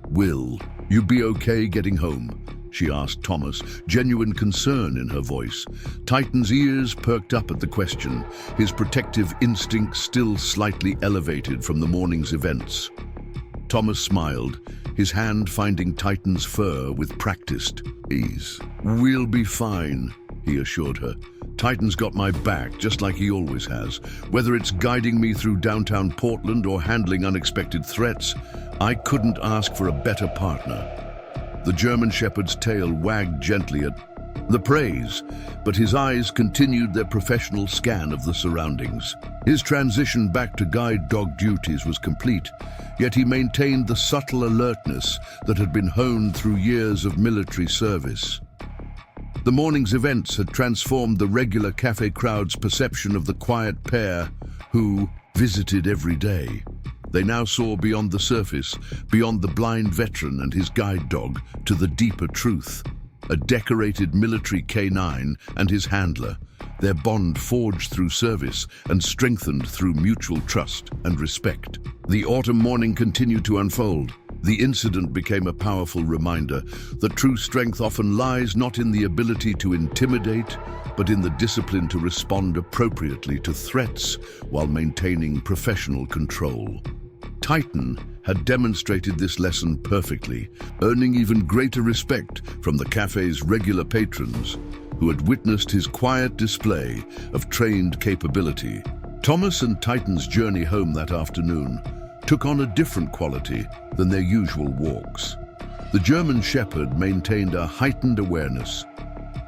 "Will you be okay getting home?" she asked Thomas, genuine concern in her voice. Titan's ears perked up at the question, his protective instincts still slightly elevated from the morning's events. Thomas smiled, his hand finding Titan's fur with practiced ease. "We'll be fine," he assured her. "Titan's got my back, just like he always has. Whether it's guiding me through downtown Portland or handling unexpected threats, I couldn't ask for a better partner." The German Shepherd's tail wagged gently at the praise, but his eyes continued their professional scan of the surroundings. His transition back to guide dog duties was complete, yet he maintained the subtle alertness that had been honed through years of military service. The morning's events had transformed the regular cafe crowd's perception of the quiet pair who visited every day. They now saw beyond the surface, beyond the blind veteran and his guide dog, to the deeper truth. A decorated military canine and his handler, their bond forged through service and strengthened through mutual trust and respect. The autumn morning continued to unfold. The incident became a powerful reminder that true strength often lies not in the ability to intimidate, but in the discipline to respond appropriately to threats while maintaining professional control. Titan had demonstrated this lesson perfectly, earning even greater respect from the cafe's regular patrons, who had witnessed his quiet display of trained capability. Thomas and Titan's journey home that afternoon took on a different quality than their usual walks. The German Shepherd maintained a heightened awareness,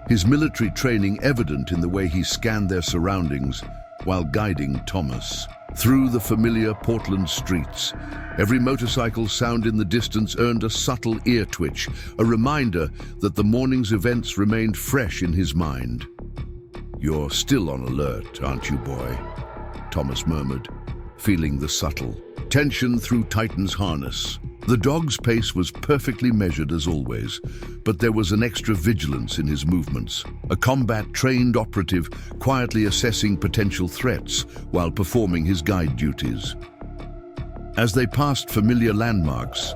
his military training evident in the way he scanned their surroundings while guiding Thomas. Through the familiar Portland streets, every motorcycle sound in the distance earned a subtle ear twitch, a reminder that the morning's events remained fresh in his mind. "You're still on alert, aren't you, boy?" Thomas murmured, feeling the subtle tension through Titan's harness. The dog's pace was perfectly measured as always, but there was an extra vigilance in his movements, a combat-trained operative quietly assessing potential threats while performing his guide duties. As they passed familiar landmarks,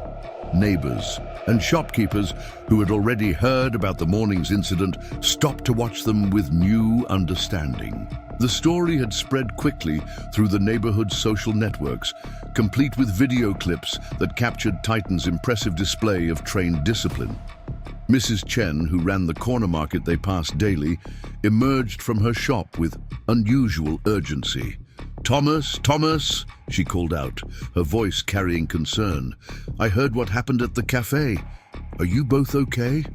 neighbors and shopkeepers who had already heard about the morning's incident stopped to watch them with new understanding. The story had spread quickly through the neighborhood's social networks, complete with video clips that captured Titan's impressive display of trained discipline. Mrs. Chen, who ran the corner market they passed daily, emerged from her shop with unusual urgency. "Thomas, Thomas," she called out, her voice carrying concern. "I heard what happened at the cafe. Are you both okay?"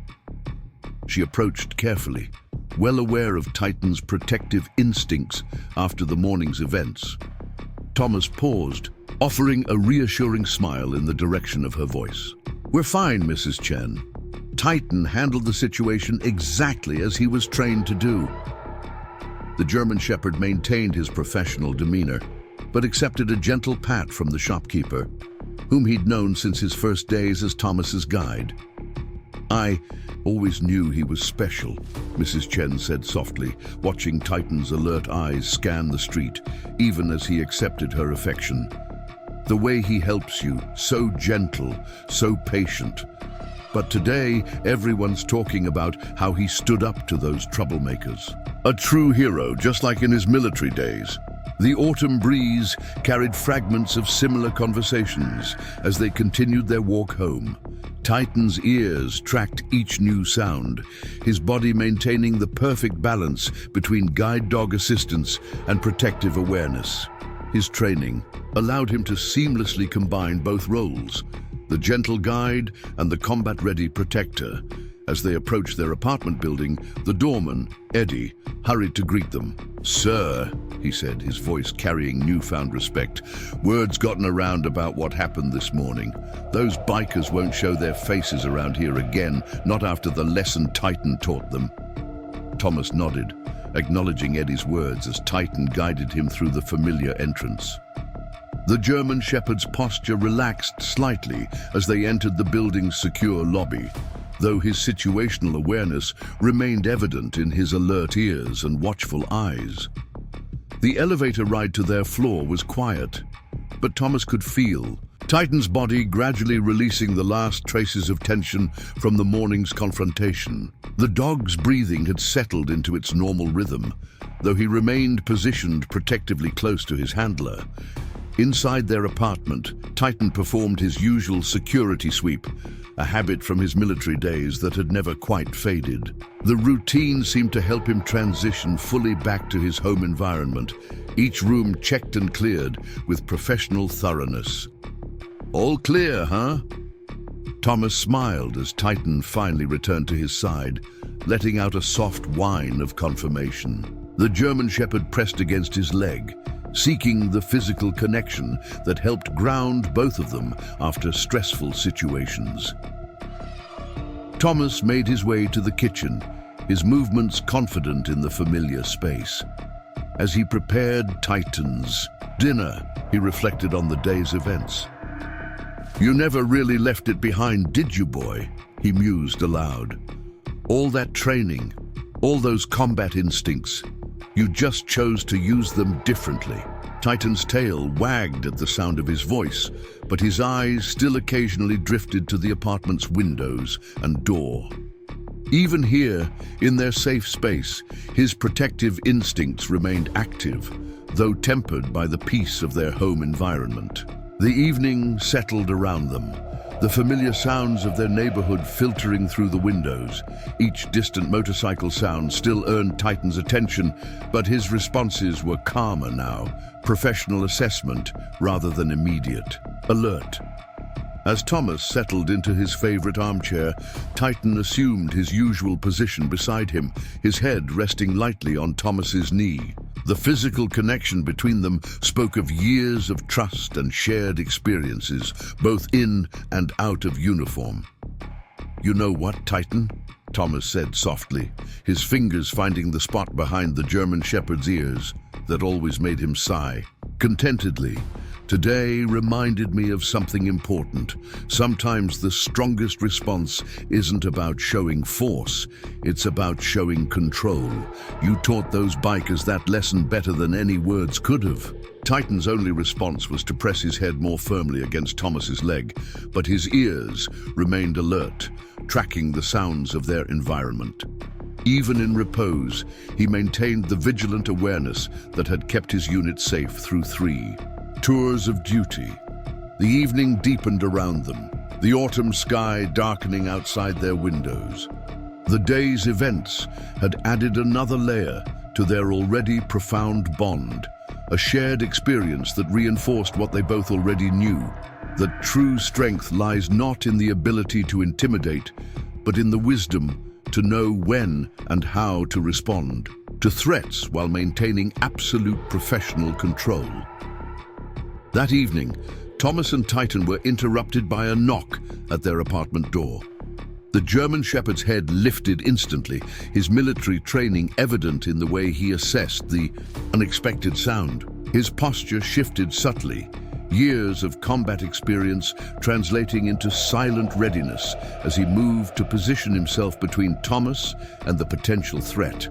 She approached carefully, well aware of Titan's protective instincts after the morning's events. Thomas paused, offering a reassuring smile in the direction of her voice. "We're fine, Mrs. Chen." Titan handled the situation exactly as he was trained to do. The German Shepherd maintained his professional demeanor, but accepted a gentle pat from the shopkeeper, whom he'd known since his first days as Thomas's guide. "I always knew he was special," Mrs. Chen said softly, watching Titan's alert eyes scan the street, even as he accepted her affection. "The way he helps you, so gentle, so patient. But today, everyone's talking about how he stood up to those troublemakers. A true hero, just like in his military days." The autumn breeze carried fragments of similar conversations as they continued their walk home. Titan's ears tracked each new sound, his body maintaining the perfect balance between guide dog assistance and protective awareness. His training allowed him to seamlessly combine both roles, the gentle guide and the combat-ready protector, As they approached their apartment building, the doorman, Eddie, hurried to greet them. "Sir," he said, his voice carrying newfound respect, "word's gotten around about what happened this morning. Those bikers won't show their faces around here again, not after the lesson Titan taught them." Thomas nodded, acknowledging Eddie's words as Titan guided him through the familiar entrance. The German Shepherd's posture relaxed slightly as they entered the building's secure lobby, though his situational awareness remained evident in his alert ears and watchful eyes. The elevator ride to their floor was quiet, but Thomas could feel Titan's body gradually releasing the last traces of tension from the morning's confrontation. The dog's breathing had settled into its normal rhythm, though he remained positioned protectively close to his handler. Inside their apartment, Titan performed his usual security sweep, a habit from his military days that had never quite faded. The routine seemed to help him transition fully back to his home environment, each room checked and cleared with professional thoroughness. "All clear, huh?" Thomas smiled as Titan finally returned to his side, letting out a soft whine of confirmation. The German Shepherd pressed against his leg, seeking the physical connection that helped ground both of them after stressful situations. Thomas made his way to the kitchen, his movements confident in the familiar space. As he prepared Titan's dinner, he reflected on the day's events. "You never really left it behind, did you, boy?" he mused aloud. "All that training, all those combat instincts, you just chose to use them differently." Titan's tail wagged at the sound of his voice, but his eyes still occasionally drifted to the apartment's windows and door. Even here, in their safe space, his protective instincts remained active, though tempered by the peace of their home environment. The evening settled around them, the familiar sounds of their neighborhood filtering through the windows. Each distant motorcycle sound still earned Titan's attention, but his responses were calmer now, professional assessment rather than immediate, alert. As Thomas settled into his favorite armchair, Titan assumed his usual position beside him, his head resting lightly on Thomas's knee. The physical connection between them spoke of years of trust and shared experiences, both in and out of uniform. "You know what, Titan?" Thomas said softly, his fingers finding the spot behind the German Shepherd's ears that always made him sigh. Contentedly, "Today reminded me of something important. Sometimes the strongest response isn't about showing force, it's about showing control. You taught those bikers that lesson better than any words could have." Titan's only response was to press his head more firmly against Thomas's leg, but his ears remained alert, tracking the sounds of their environment. Even in repose, he maintained the vigilant awareness that had kept his unit safe through 3 tours of duty. The evening deepened around them, the autumn sky darkening outside their windows. The day's events had added another layer to their already profound bond, a shared experience that reinforced what they both already knew, that true strength lies not in the ability to intimidate, but in the wisdom to know when and how to respond to threats while maintaining absolute professional control. That evening, Thomas and Titan were interrupted by a knock at their apartment door. The German Shepherd's head lifted instantly, his military training evident in the way he assessed the unexpected sound. His posture shifted subtly, years of combat experience translating into silent readiness as he moved to position himself between Thomas and the potential threat.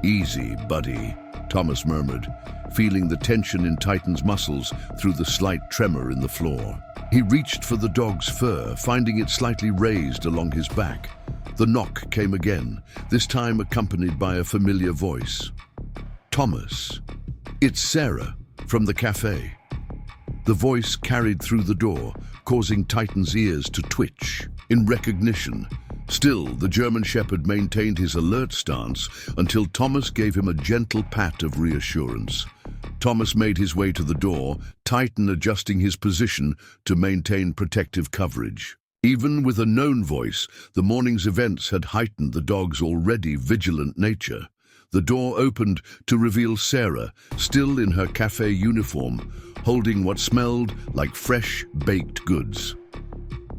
"Easy, buddy," Thomas murmured, feeling the tension in Titan's muscles through the slight tremor in the floor. He reached for the dog's fur, finding it slightly raised along his back. The knock came again, this time accompanied by a familiar voice. "Thomas, it's Sarah from the cafe." The voice carried through the door, causing Titan's ears to twitch. In recognition, still, the German Shepherd maintained his alert stance until Thomas gave him a gentle pat of reassurance. Thomas made his way to the door, Titan adjusting his position to maintain protective coverage. Even with a known voice, the morning's events had heightened the dog's already vigilant nature. The door opened to reveal Sarah, still in her cafe uniform, holding what smelled like fresh, baked goods.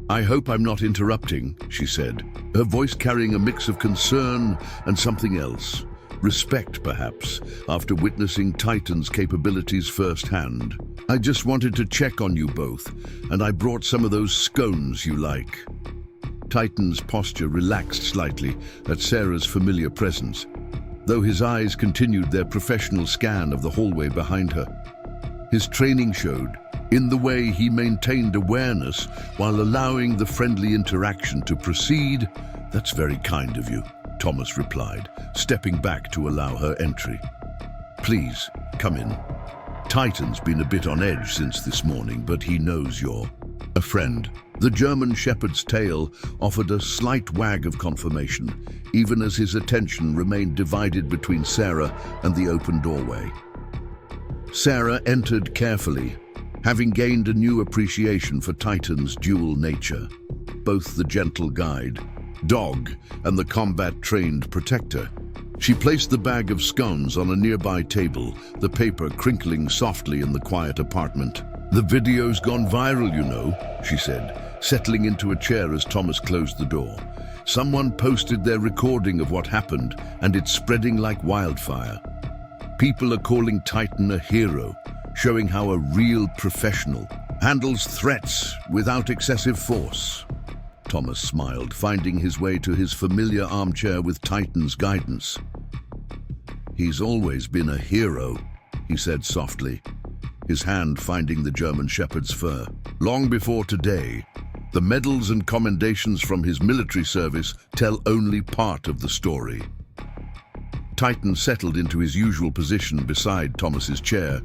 "I hope I'm not interrupting," she said, her voice carrying a mix of concern and something else. Respect, perhaps, after witnessing Titan's capabilities firsthand. "I just wanted to check on you both, and I brought some of those scones you like." Titan's posture relaxed slightly at Sarah's familiar presence, though his eyes continued their professional scan of the hallway behind her. His training showed, in the way he maintained awareness while allowing the friendly interaction to proceed. "That's very kind of you," Thomas replied, stepping back to allow her entry. "Please, come in. Titan's been a bit on edge since this morning, but he knows you're a friend." The German shepherd's tail offered a slight wag of confirmation, even as his attention remained divided between Sarah and the open doorway. Sarah entered carefully, having gained a new appreciation for Titan's dual nature, both the gentle guide, dog, and the combat-trained protector. She placed the bag of scones on a nearby table, the paper crinkling softly in the quiet apartment. "The video's gone viral, you know," she said, settling into a chair as Thomas closed the door. "Someone posted their recording of what happened, and it's spreading like wildfire. People are calling Titan a hero, showing how a real professional handles threats without excessive force." Thomas smiled, finding his way to his familiar armchair with Titan's guidance. "He's always been a hero," he said softly, his hand finding the German shepherd's fur. "Long before today, the medals and commendations from his military service tell only part of the story." Titan settled into his usual position beside Thomas's chair,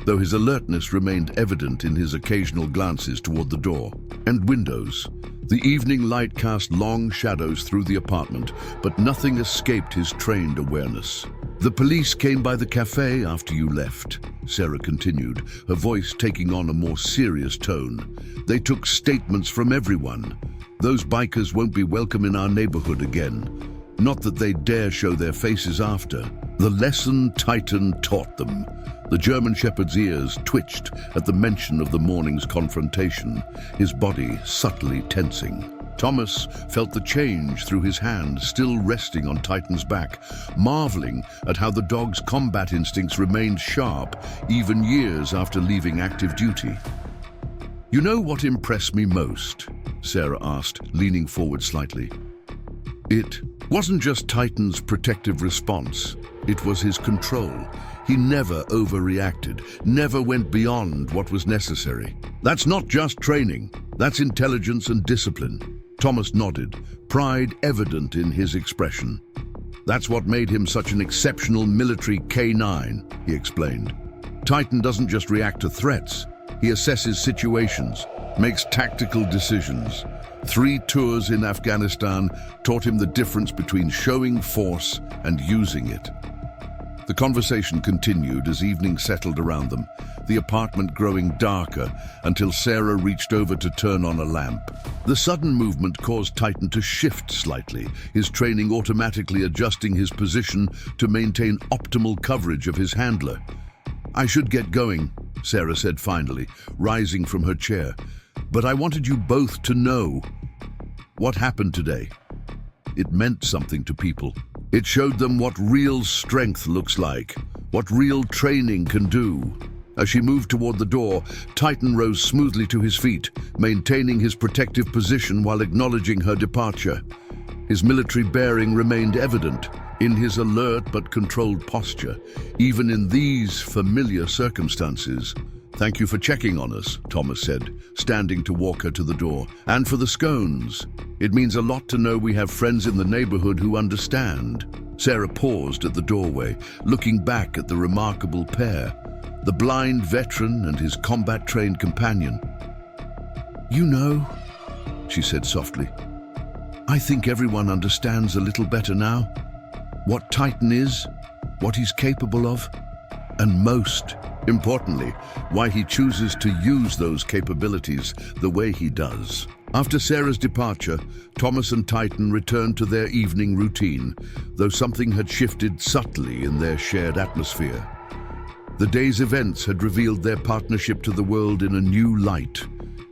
though his alertness remained evident in his occasional glances toward the door and windows. The evening light cast long shadows through the apartment, but nothing escaped his trained awareness. "The police came by the cafe after you left," Sarah continued, her voice taking on a more serious tone. "They took statements from everyone. Those bikers won't be welcome in our neighborhood again. Not that they dare show their faces after. The lesson Titan taught them." The German shepherd's ears twitched at the mention of the morning's confrontation, his body subtly tensing. Thomas felt the change through his hand still resting on Titan's back, marveling at how the dog's combat instincts remained sharp even years after leaving active duty. "You know what impressed me most?" Sarah asked, leaning forward slightly. "It wasn't just Titan's protective response, it was his control. He never overreacted, never went beyond what was necessary. That's not just training, that's intelligence and discipline." Thomas nodded, pride evident in his expression. "That's what made him such an exceptional military K9, he explained. Titan doesn't just react to threats, he assesses situations, makes tactical decisions. 3 tours in Afghanistan taught him the difference between showing force and using it." The conversation continued as evening settled around them, the apartment growing darker until Sarah reached over to turn on a lamp. The sudden movement caused Titan to shift slightly, his training automatically adjusting his position to maintain optimal coverage of his handler. "I should get going," Sarah said finally, rising from her chair. "But I wanted you both to know what happened today. It meant something to people. It showed them what real strength looks like, what real training can do." As she moved toward the door, Titan rose smoothly to his feet, maintaining his protective position while acknowledging her departure. His military bearing remained evident in his alert but controlled posture, even in these familiar circumstances. "Thank you for checking on us," Thomas said, standing to walk her to the door. "And for the scones. It means a lot to know we have friends in the neighborhood who understand." Sarah paused at the doorway, looking back at the remarkable pair, the blind veteran and his combat-trained companion. "You know," she said softly, "I think everyone understands a little better now. What Titan is, what he's capable of, and most importantly, why he chooses to use those capabilities the way he does." After Sarah's departure, Thomas and Titan returned to their evening routine, though something had shifted subtly in their shared atmosphere. The day's events had revealed their partnership to the world in a new light,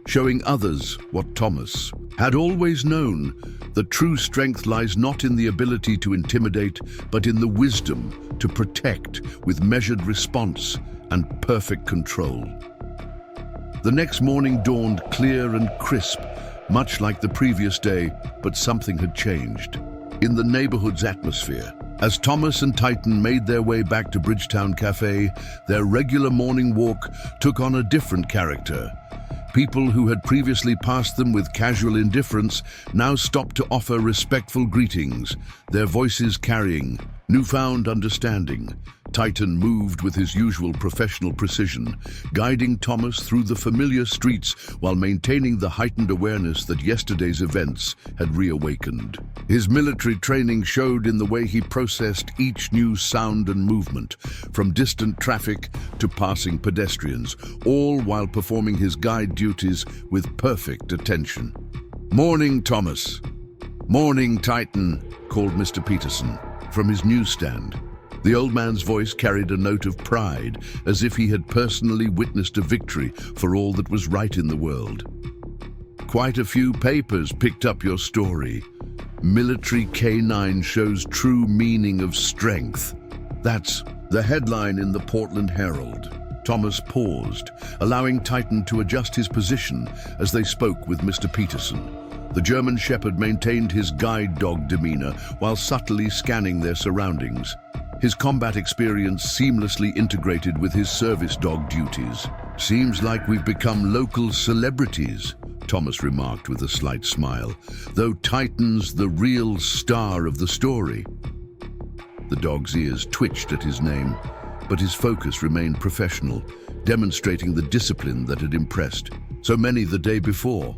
showing others what Thomas had always known, that true strength lies not in the ability to intimidate, but in the wisdom to protect with measured response and perfect control. The next morning dawned clear and crisp, much like the previous day, but something had changed in the neighborhood's atmosphere. As Thomas and Titan made their way back to Bridgetown Café, their regular morning walk took on a different character. People who had previously passed them with casual indifference now stopped to offer respectful greetings, their voices carrying newfound understanding. Titan moved with his usual professional precision, guiding Thomas through the familiar streets while maintaining the heightened awareness that yesterday's events had reawakened. His military training showed in the way he processed each new sound and movement, from distant traffic to passing pedestrians, all while performing his guide duties with perfect attention. "Morning, Thomas." "Morning, Titan," called Mr. Peterson from his newsstand. The old man's voice carried a note of pride, as if he had personally witnessed a victory for all that was right in the world. "Quite a few papers picked up your story. Military K9 shows true meaning of strength." That's the headline in the Portland Herald. Thomas paused, allowing Titan to adjust his position as they spoke with Mr. Peterson. The German Shepherd maintained his guide dog demeanor while subtly scanning their surroundings. His combat experience seamlessly integrated with his service dog duties. "Seems like we've become local celebrities," Thomas remarked with a slight smile, "though Titan's the real star of the story." The dog's ears twitched at his name, but his focus remained professional, demonstrating the discipline that had impressed so many the day before.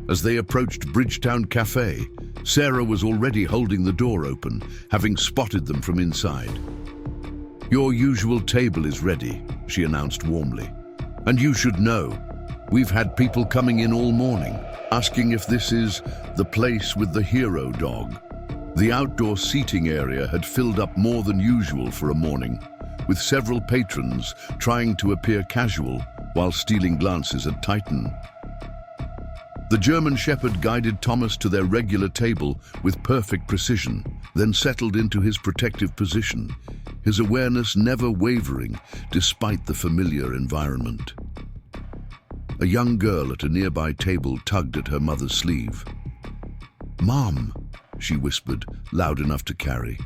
As they approached Bridgetown Café, Sarah was already holding the door open, having spotted them from inside. "Your usual table is ready," she announced warmly. "And you should know, we've had people coming in all morning, asking if this is the place with the hero dog." The outdoor seating area had filled up more than usual for a morning, with several patrons trying to appear casual while stealing glances at Titan. The German Shepherd guided Thomas to their regular table with perfect precision, then settled into his protective position, his awareness never wavering despite the familiar environment. A young girl at a nearby table tugged at her mother's sleeve. "Mom," she whispered, loud enough to carry.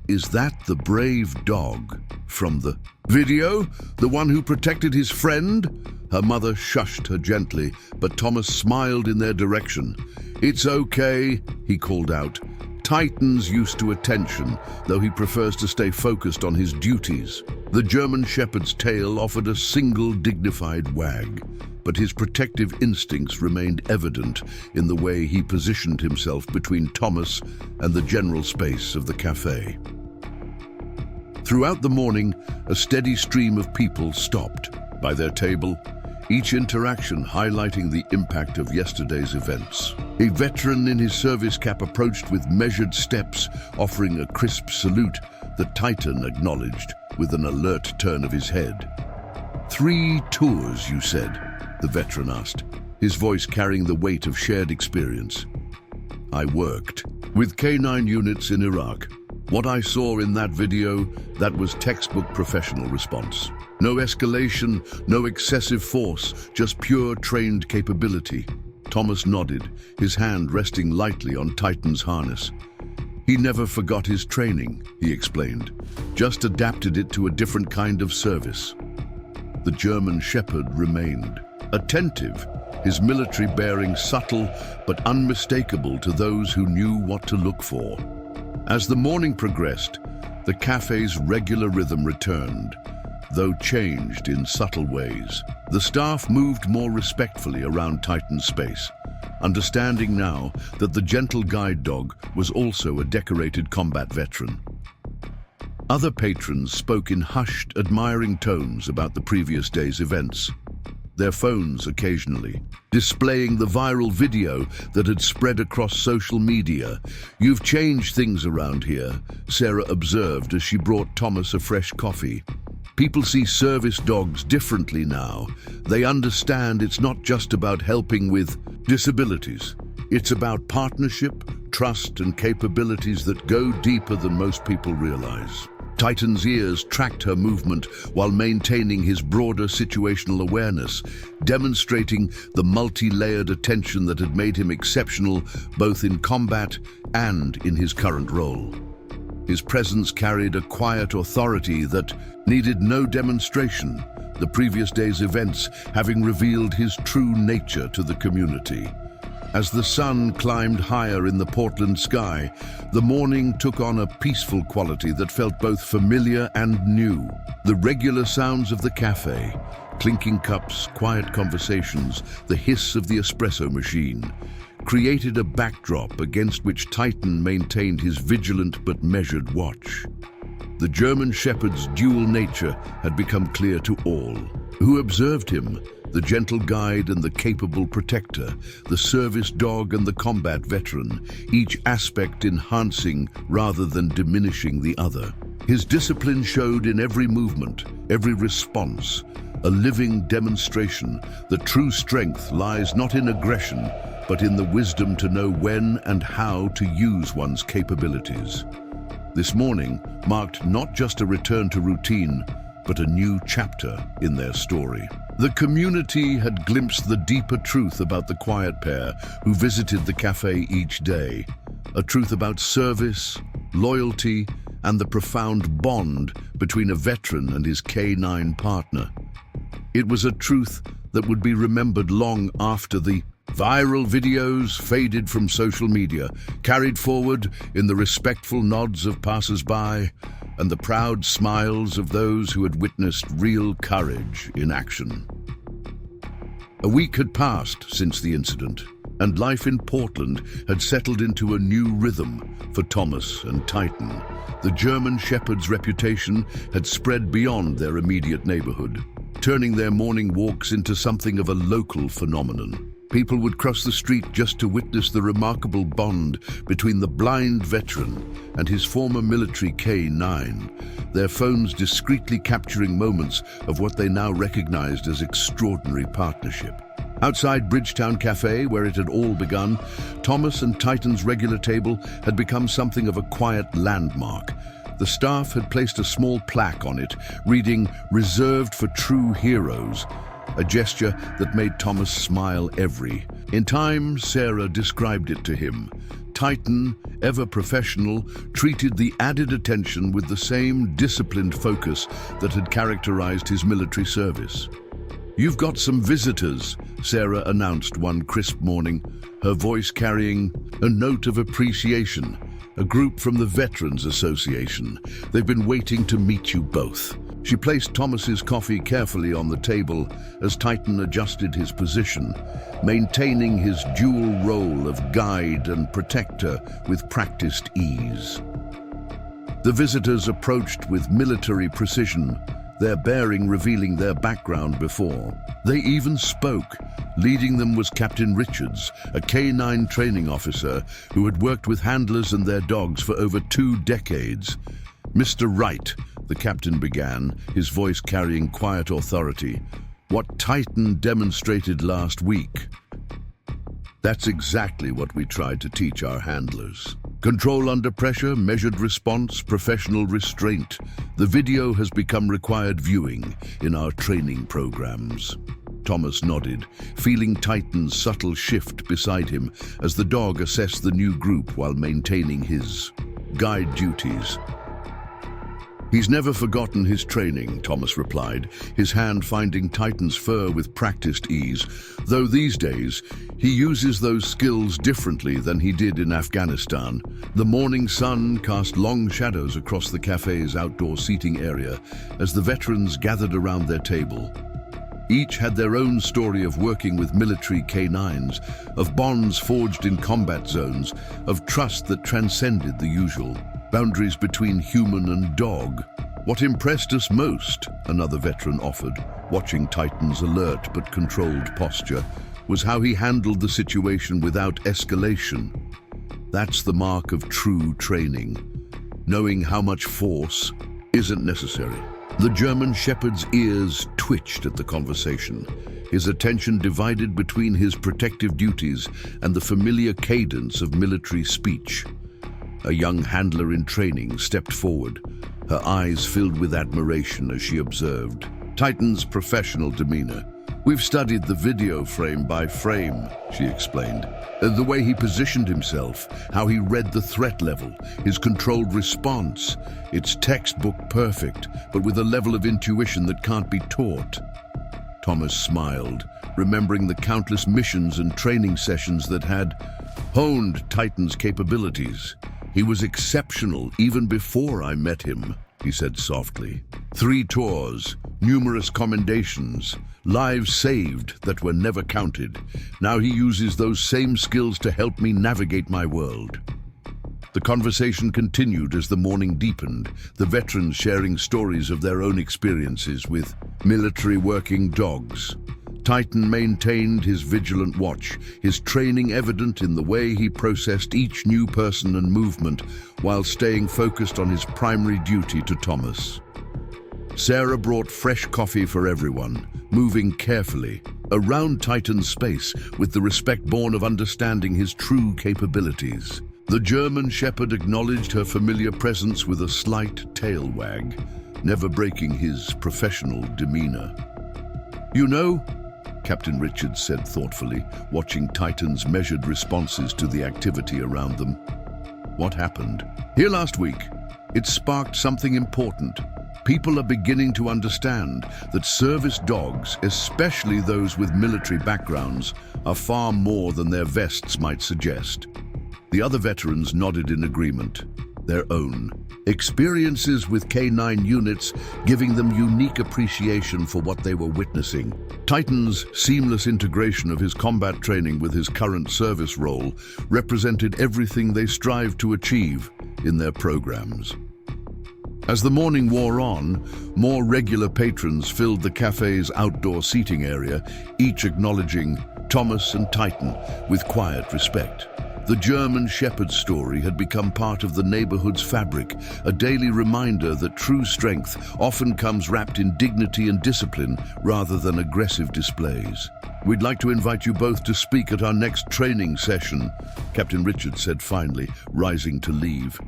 "Is that the brave dog from the video? The one who protected his friend?" Her mother shushed her gently, but Thomas smiled in their direction. "It's okay," he called out. "Titan's used to attention, though he prefers to stay focused on his duties." The German Shepherd's tail offered a single dignified wag, but his protective instincts remained evident in the way he positioned himself between Thomas and the general space of the cafe. Throughout the morning, a steady stream of people stopped by their table, each interaction highlighting the impact of yesterday's events. A veteran in his service cap approached with measured steps, offering a crisp salute that Titan acknowledged with an alert turn of his head. "3 tours, you said?" the veteran asked, his voice carrying the weight of shared experience. "I worked with K9 units in Iraq. What I saw in that video, that was textbook professional response. No escalation, no excessive force, just pure trained capability." Thomas nodded, his hand resting lightly on Titan's harness. "He never forgot his training," he explained, "just adapted it to a different kind of service." The German Shepherd remained attentive, his military bearing subtle but unmistakable to those who knew what to look for. As the morning progressed, the cafe's regular rhythm returned, though changed in subtle ways. The staff moved more respectfully around Titan's space, understanding now that the gentle guide dog was also a decorated combat veteran. Other patrons spoke in hushed, admiring tones about the previous day's events. their phones occasionally, displaying the viral video that had spread across social media. "You've changed things around here," Sarah observed as she brought Thomas a fresh coffee. "People see service dogs differently now. They understand it's not just about helping with disabilities. It's about partnership, trust, and capabilities that go deeper than most people realize." Titan's ears tracked her movement while maintaining his broader situational awareness, demonstrating the multi-layered attention that had made him exceptional both in combat and in his current role. His presence carried a quiet authority that needed no demonstration, the previous day's events having revealed his true nature to the community. As the sun climbed higher in the Portland sky, the morning took on a peaceful quality that felt both familiar and new. The regular sounds of the cafe, clinking cups, quiet conversations, the hiss of the espresso machine, created a backdrop against which Titan maintained his vigilant but measured watch. The German Shepherd's dual nature had become clear to all who observed him: the gentle guide and the capable protector, the service dog and the combat veteran, each aspect enhancing rather than diminishing the other. His discipline showed in every movement, every response, a living demonstration that true strength lies not in aggression, but in the wisdom to know when and how to use one's capabilities. This morning marked not just a return to routine, but a new chapter in their story. The community had glimpsed the deeper truth about the quiet pair who visited the cafe each day, a truth about service, loyalty, and the profound bond between a veteran and his K9 partner. It was a truth that would be remembered long after the viral videos faded from social media, carried forward in the respectful nods of passers-by and the proud smiles of those who had witnessed real courage in action. A week had passed since the incident, and life in Portland had settled into a new rhythm for Thomas and Titan. The German Shepherd's reputation had spread beyond their immediate neighborhood, turning their morning walks into something of a local phenomenon. People would cross the street just to witness the remarkable bond between the blind veteran and his former military K9, their phones discreetly capturing moments of what they now recognized as extraordinary partnership. Outside Bridgetown Café, where it had all begun, Thomas and Titan's regular table had become something of a quiet landmark. The staff had placed a small plaque on it, reading "Reserved for True Heroes," a gesture that made Thomas smile in time, Sarah described it to him. Titan, ever professional, treated the added attention with the same disciplined focus that had characterized his military service. "You've got some visitors," Sarah announced one crisp morning, her voice carrying a note of appreciation. "A group from the Veterans Association. They've been waiting to meet you both." She placed Thomas's coffee carefully on the table as Titan adjusted his position, maintaining his dual role of guide and protector with practiced ease. The visitors approached with military precision, their bearing revealing their background before. They even spoke. Leading them was Captain Richards, a K9 training officer who had worked with handlers and their dogs for over 2 decades. "Mr. Wright," the captain began, his voice carrying quiet authority, "what Titan demonstrated last week, that's exactly what we tried to teach our handlers. Control under pressure, measured response, professional restraint. The video has become required viewing in our training programs." Thomas nodded, feeling Titan's subtle shift beside him as the dog assessed the new group while maintaining his guide duties. "He's never forgotten his training," Thomas replied, his hand finding Titan's fur with practiced ease, "though these days he uses those skills differently than he did in Afghanistan." The morning sun cast long shadows across the cafe's outdoor seating area as the veterans gathered around their table. Each had their own story of working with military K9s, of bonds forged in combat zones, of trust that transcended the usual boundaries between human and dog. What impressed us most, another veteran offered, watching Titan's alert but controlled posture, was how he handled the situation without escalation. That's the mark of true training, knowing how much force isn't necessary. The German Shepherd's ears twitched at the conversation, his attention divided between his protective duties and the familiar cadence of military speech. A young handler in training stepped forward, her eyes filled with admiration as she observed Titan's professional demeanor. "We've studied the video frame by frame," she explained. "The way he positioned himself, how he read the threat level, his controlled response. It's textbook perfect, but with a level of intuition that can't be taught." Thomas smiled, remembering the countless missions and training sessions that had honed Titan's capabilities. "He was exceptional even before I met him," he said softly. "3 tours, numerous commendations, lives saved that were never counted. Now he uses those same skills to help me navigate my world." The conversation continued as the morning deepened, the veterans sharing stories of their own experiences with military working dogs. Titan maintained his vigilant watch, his training evident in the way he processed each new person and movement while staying focused on his primary duty to Thomas. Sarah brought fresh coffee for everyone, moving carefully around Titan's space with the respect born of understanding his true capabilities. The German Shepherd acknowledged her familiar presence with a slight tail wag, never breaking his professional demeanor. "You know," Captain Richards said thoughtfully, watching Titan's measured responses to the activity around them. "What happened?" "Here last week, it sparked something important. People are beginning to understand that service dogs, especially those with military backgrounds, are far more than their vests might suggest." The other veterans nodded in agreement. Their own experiences with K9 units giving them unique appreciation for what they were witnessing. Titan's seamless integration of his combat training with his current service role represented everything they strived to achieve in their programs. As the morning wore on, more regular patrons filled the cafe's outdoor seating area, each acknowledging Thomas and Titan with quiet respect. The German Shepherd story had become part of the neighborhood's fabric, a daily reminder that true strength often comes wrapped in dignity and discipline rather than aggressive displays. "We'd like to invite you both to speak at our next training session," Captain Richards said finally, rising to leave.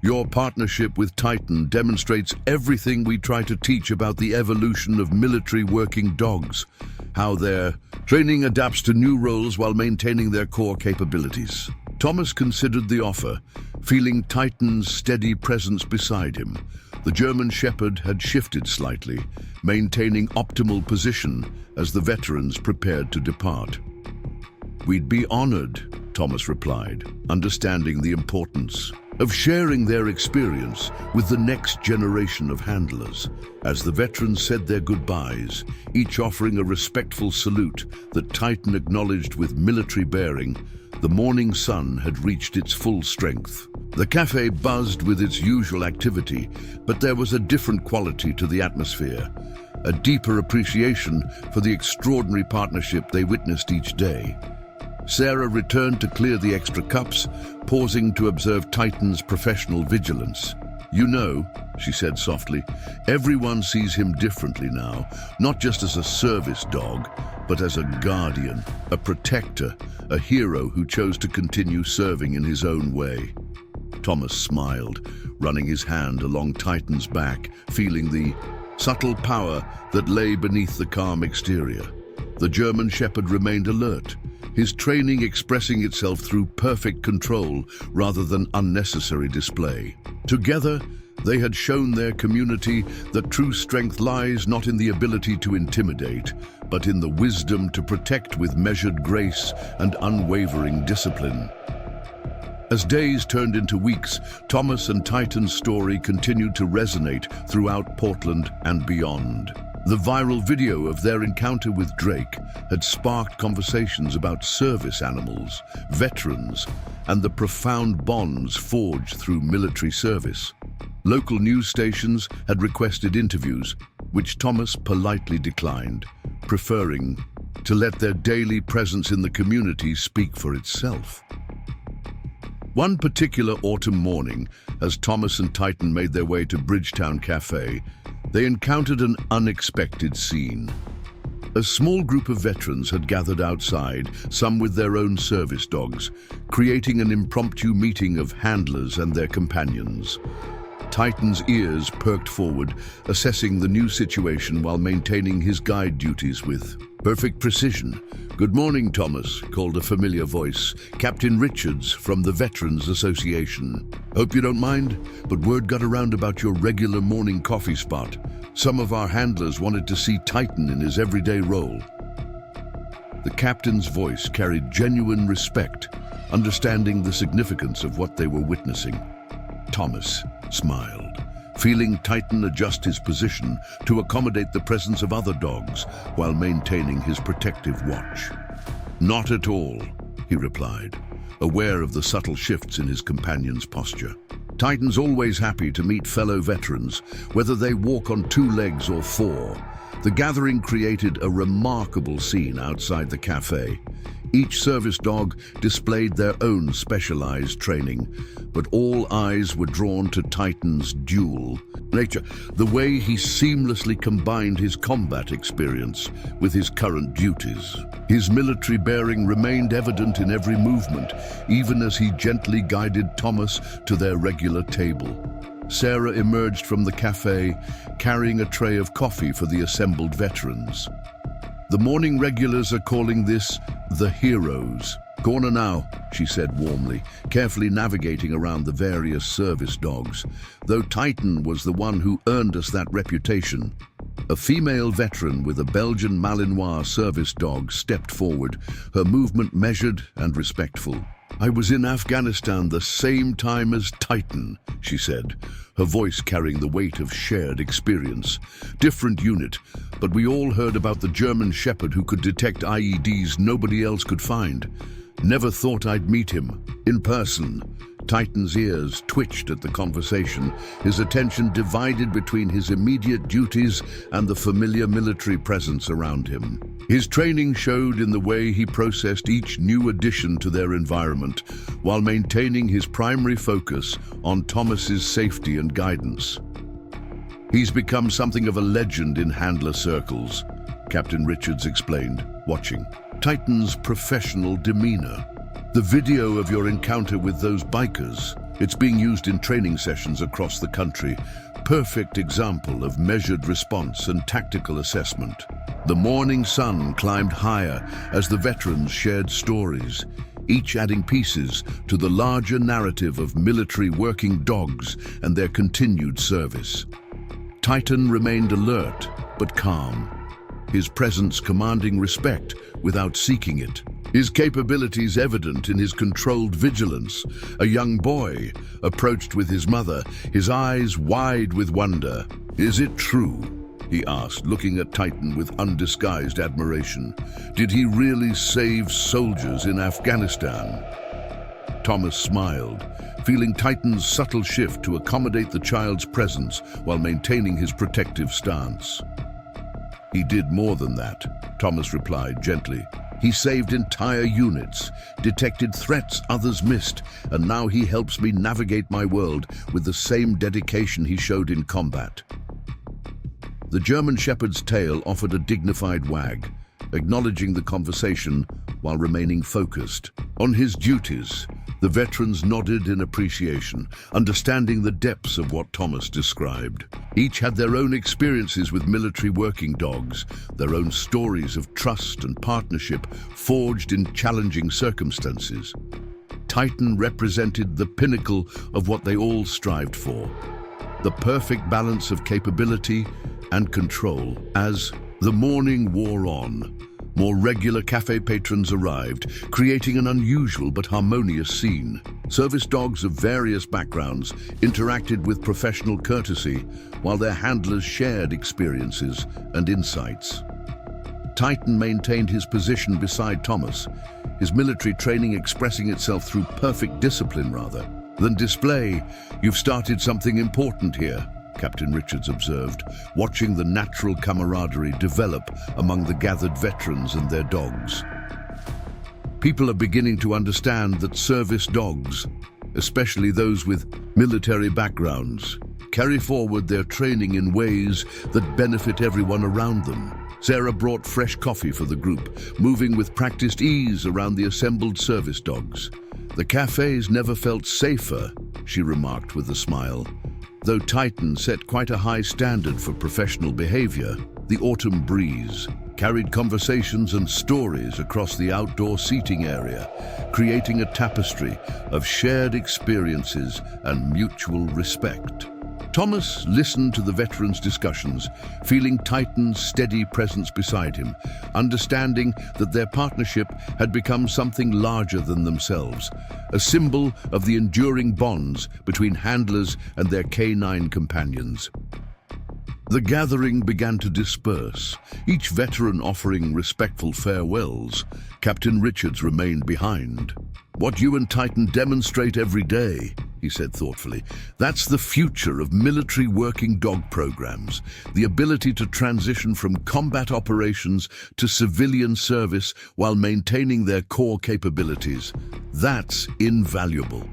"Your partnership with Titan demonstrates everything we try to teach about the evolution of military working dogs, how their training adapts to new roles while maintaining their core capabilities." Thomas considered the offer, feeling Titan's steady presence beside him. The German Shepherd had shifted slightly, maintaining optimal position as the veterans prepared to depart. "We'd be honored," Thomas replied, understanding the importance of sharing their experience with the next generation of handlers. As the veterans said their goodbyes, each offering a respectful salute that Titan acknowledged with military bearing, the morning sun had reached its full strength. The cafe buzzed with its usual activity, but there was a different quality to the atmosphere, a deeper appreciation for the extraordinary partnership they witnessed each day. Sarah returned to clear the extra cups, pausing to observe Titan's professional vigilance. "You know," she said softly, "everyone sees him differently now, not just as a service dog, but as a guardian, a protector, a hero who chose to continue serving in his own way." Thomas smiled, running his hand along Titan's back, feeling the subtle power that lay beneath the calm exterior. The German Shepherd remained alert, his training expressing itself through perfect control rather than unnecessary display. Together, they had shown their community that true strength lies not in the ability to intimidate, but in the wisdom to protect with measured grace and unwavering discipline. As days turned into weeks, Thomas and Titan's story continued to resonate throughout Portland and beyond. The viral video of their encounter with Drake had sparked conversations about service animals, veterans, and the profound bonds forged through military service. Local news stations had requested interviews, which Thomas politely declined, preferring to let their daily presence in the community speak for itself. One particular autumn morning, as Thomas and Titan made their way to Bridgetown Café, they encountered an unexpected scene. A small group of veterans had gathered outside, some with their own service dogs, creating an impromptu meeting of handlers and their companions. Titan's ears perked forward, assessing the new situation while maintaining his guide duties with perfect precision. "Good morning, Thomas," called a familiar voice, Captain Richards from the Veterans Association. "Hope you don't mind, but word got around about your regular morning coffee spot. Some of our handlers wanted to see Titan in his everyday role." The captain's voice carried genuine respect, understanding the significance of what they were witnessing. Thomas smiled, feeling Titan adjust his position to accommodate the presence of other dogs while maintaining his protective watch. "Not at all," he replied, aware of the subtle shifts in his companion's posture. Titan's always happy to meet fellow veterans, whether they walk on 2 legs or 4. The gathering created a remarkable scene outside the cafe. Each service dog displayed their own specialized training, but all eyes were drawn to Titan's dual nature, the way he seamlessly combined his combat experience with his current duties. His military bearing remained evident in every movement, even as he gently guided Thomas to their regular table. Sarah emerged from the cafe, carrying a tray of coffee for the assembled veterans. "The morning regulars are calling this the heroes. Corner now," she said warmly, carefully navigating around the various service dogs. "Though Titan was the one who earned us that reputation." A female veteran with a Belgian Malinois service dog stepped forward, her movement measured and respectful. "I was in Afghanistan the same time as Titan," she said, her voice carrying the weight of shared experience. "Different unit, but we all heard about the German Shepherd who could detect IEDs nobody else could find. Never thought I'd meet him in person." Titan's ears twitched at the conversation, his attention divided between his immediate duties and the familiar military presence around him. His training showed in the way he processed each new addition to their environment, while maintaining his primary focus on Thomas's safety and guidance. "He's become something of a legend in handler circles," Captain Richards explained, watching Titan's professional demeanor. "The video of your encounter with those bikers, it's being used in training sessions across the country. Perfect example of measured response and tactical assessment." The morning sun climbed higher as the veterans shared stories, each adding pieces to the larger narrative of military working dogs and their continued service. Titan remained alert but calm, his presence commanding respect without seeking it. His capabilities evident in his controlled vigilance. A young boy approached with his mother, his eyes wide with wonder. "Is it true?" he asked, looking at Titan with undisguised admiration. "Did he really save soldiers in Afghanistan?" Thomas smiled, feeling Titan's subtle shift to accommodate the child's presence while maintaining his protective stance. "He did more than that," Thomas replied gently. "He saved entire units, detected threats others missed, and now he helps me navigate my world with the same dedication he showed in combat." The German Shepherd's tail offered a dignified wag, acknowledging the conversation while remaining focused on his duties. The veterans nodded in appreciation, understanding the depths of what Thomas described. Each had their own experiences with military working dogs, their own stories of trust and partnership forged in challenging circumstances. Titan represented the pinnacle of what they all strived for, the perfect balance of capability and control. As the morning wore on, more regular cafe patrons arrived, creating an unusual but harmonious scene. Service dogs of various backgrounds interacted with professional courtesy, while their handlers shared experiences and insights. Titan maintained his position beside Thomas, his military training expressing itself through perfect discipline, Then display, you've started something important here, Captain Richards observed, watching the natural camaraderie develop among the gathered veterans and their dogs. People are beginning to understand that service dogs, especially those with military backgrounds, carry forward their training in ways that benefit everyone around them. Sarah brought fresh coffee for the group, moving with practiced ease around the assembled service dogs. The cafes never felt safer, she remarked with a smile. Though Titan set quite a high standard for professional behavior, the autumn breeze carried conversations and stories across the outdoor seating area, creating a tapestry of shared experiences and mutual respect. Thomas listened to the veterans' discussions, feeling Titan's steady presence beside him, understanding that their partnership had become something larger than themselves, a symbol of the enduring bonds between handlers and their canine companions. The gathering began to disperse, each veteran offering respectful farewells. Captain Richards remained behind. "What you and Titan demonstrate every day," he said thoughtfully, "that's the future of military working dog programs, the ability to transition from combat operations to civilian service while maintaining their core capabilities. That's invaluable."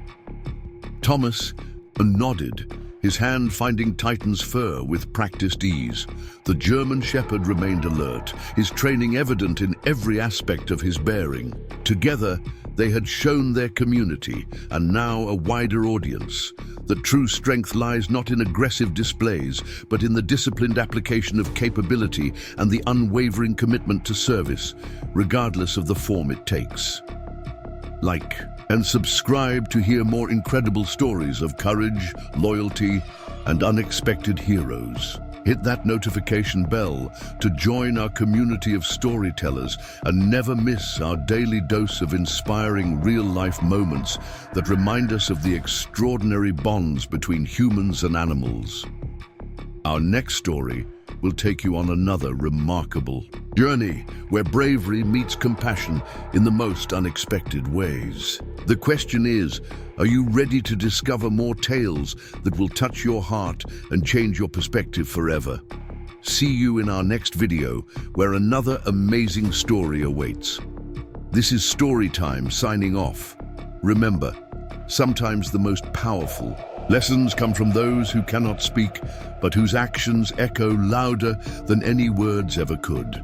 Thomas nodded, his hand finding Titan's fur with practiced ease. The German Shepherd remained alert, his training evident in every aspect of his bearing. Together, they had shown their community, and now a wider audience, that true strength lies not in aggressive displays, but in the disciplined application of capability and the unwavering commitment to service, regardless of the form it takes. Like and subscribe to hear more incredible stories of courage, loyalty, and unexpected heroes. Hit that notification bell to join our community of storytellers and never miss our daily dose of inspiring real-life moments that remind us of the extraordinary bonds between humans and animals. Our next story will take you on another remarkable journey where bravery meets compassion in the most unexpected ways. The question is, are you ready to discover more tales that will touch your heart and change your perspective forever? See you in our next video, where another amazing story awaits. This is Storytime signing off. Remember, sometimes the most powerful lessons come from those who cannot speak, but whose actions echo louder than any words ever could.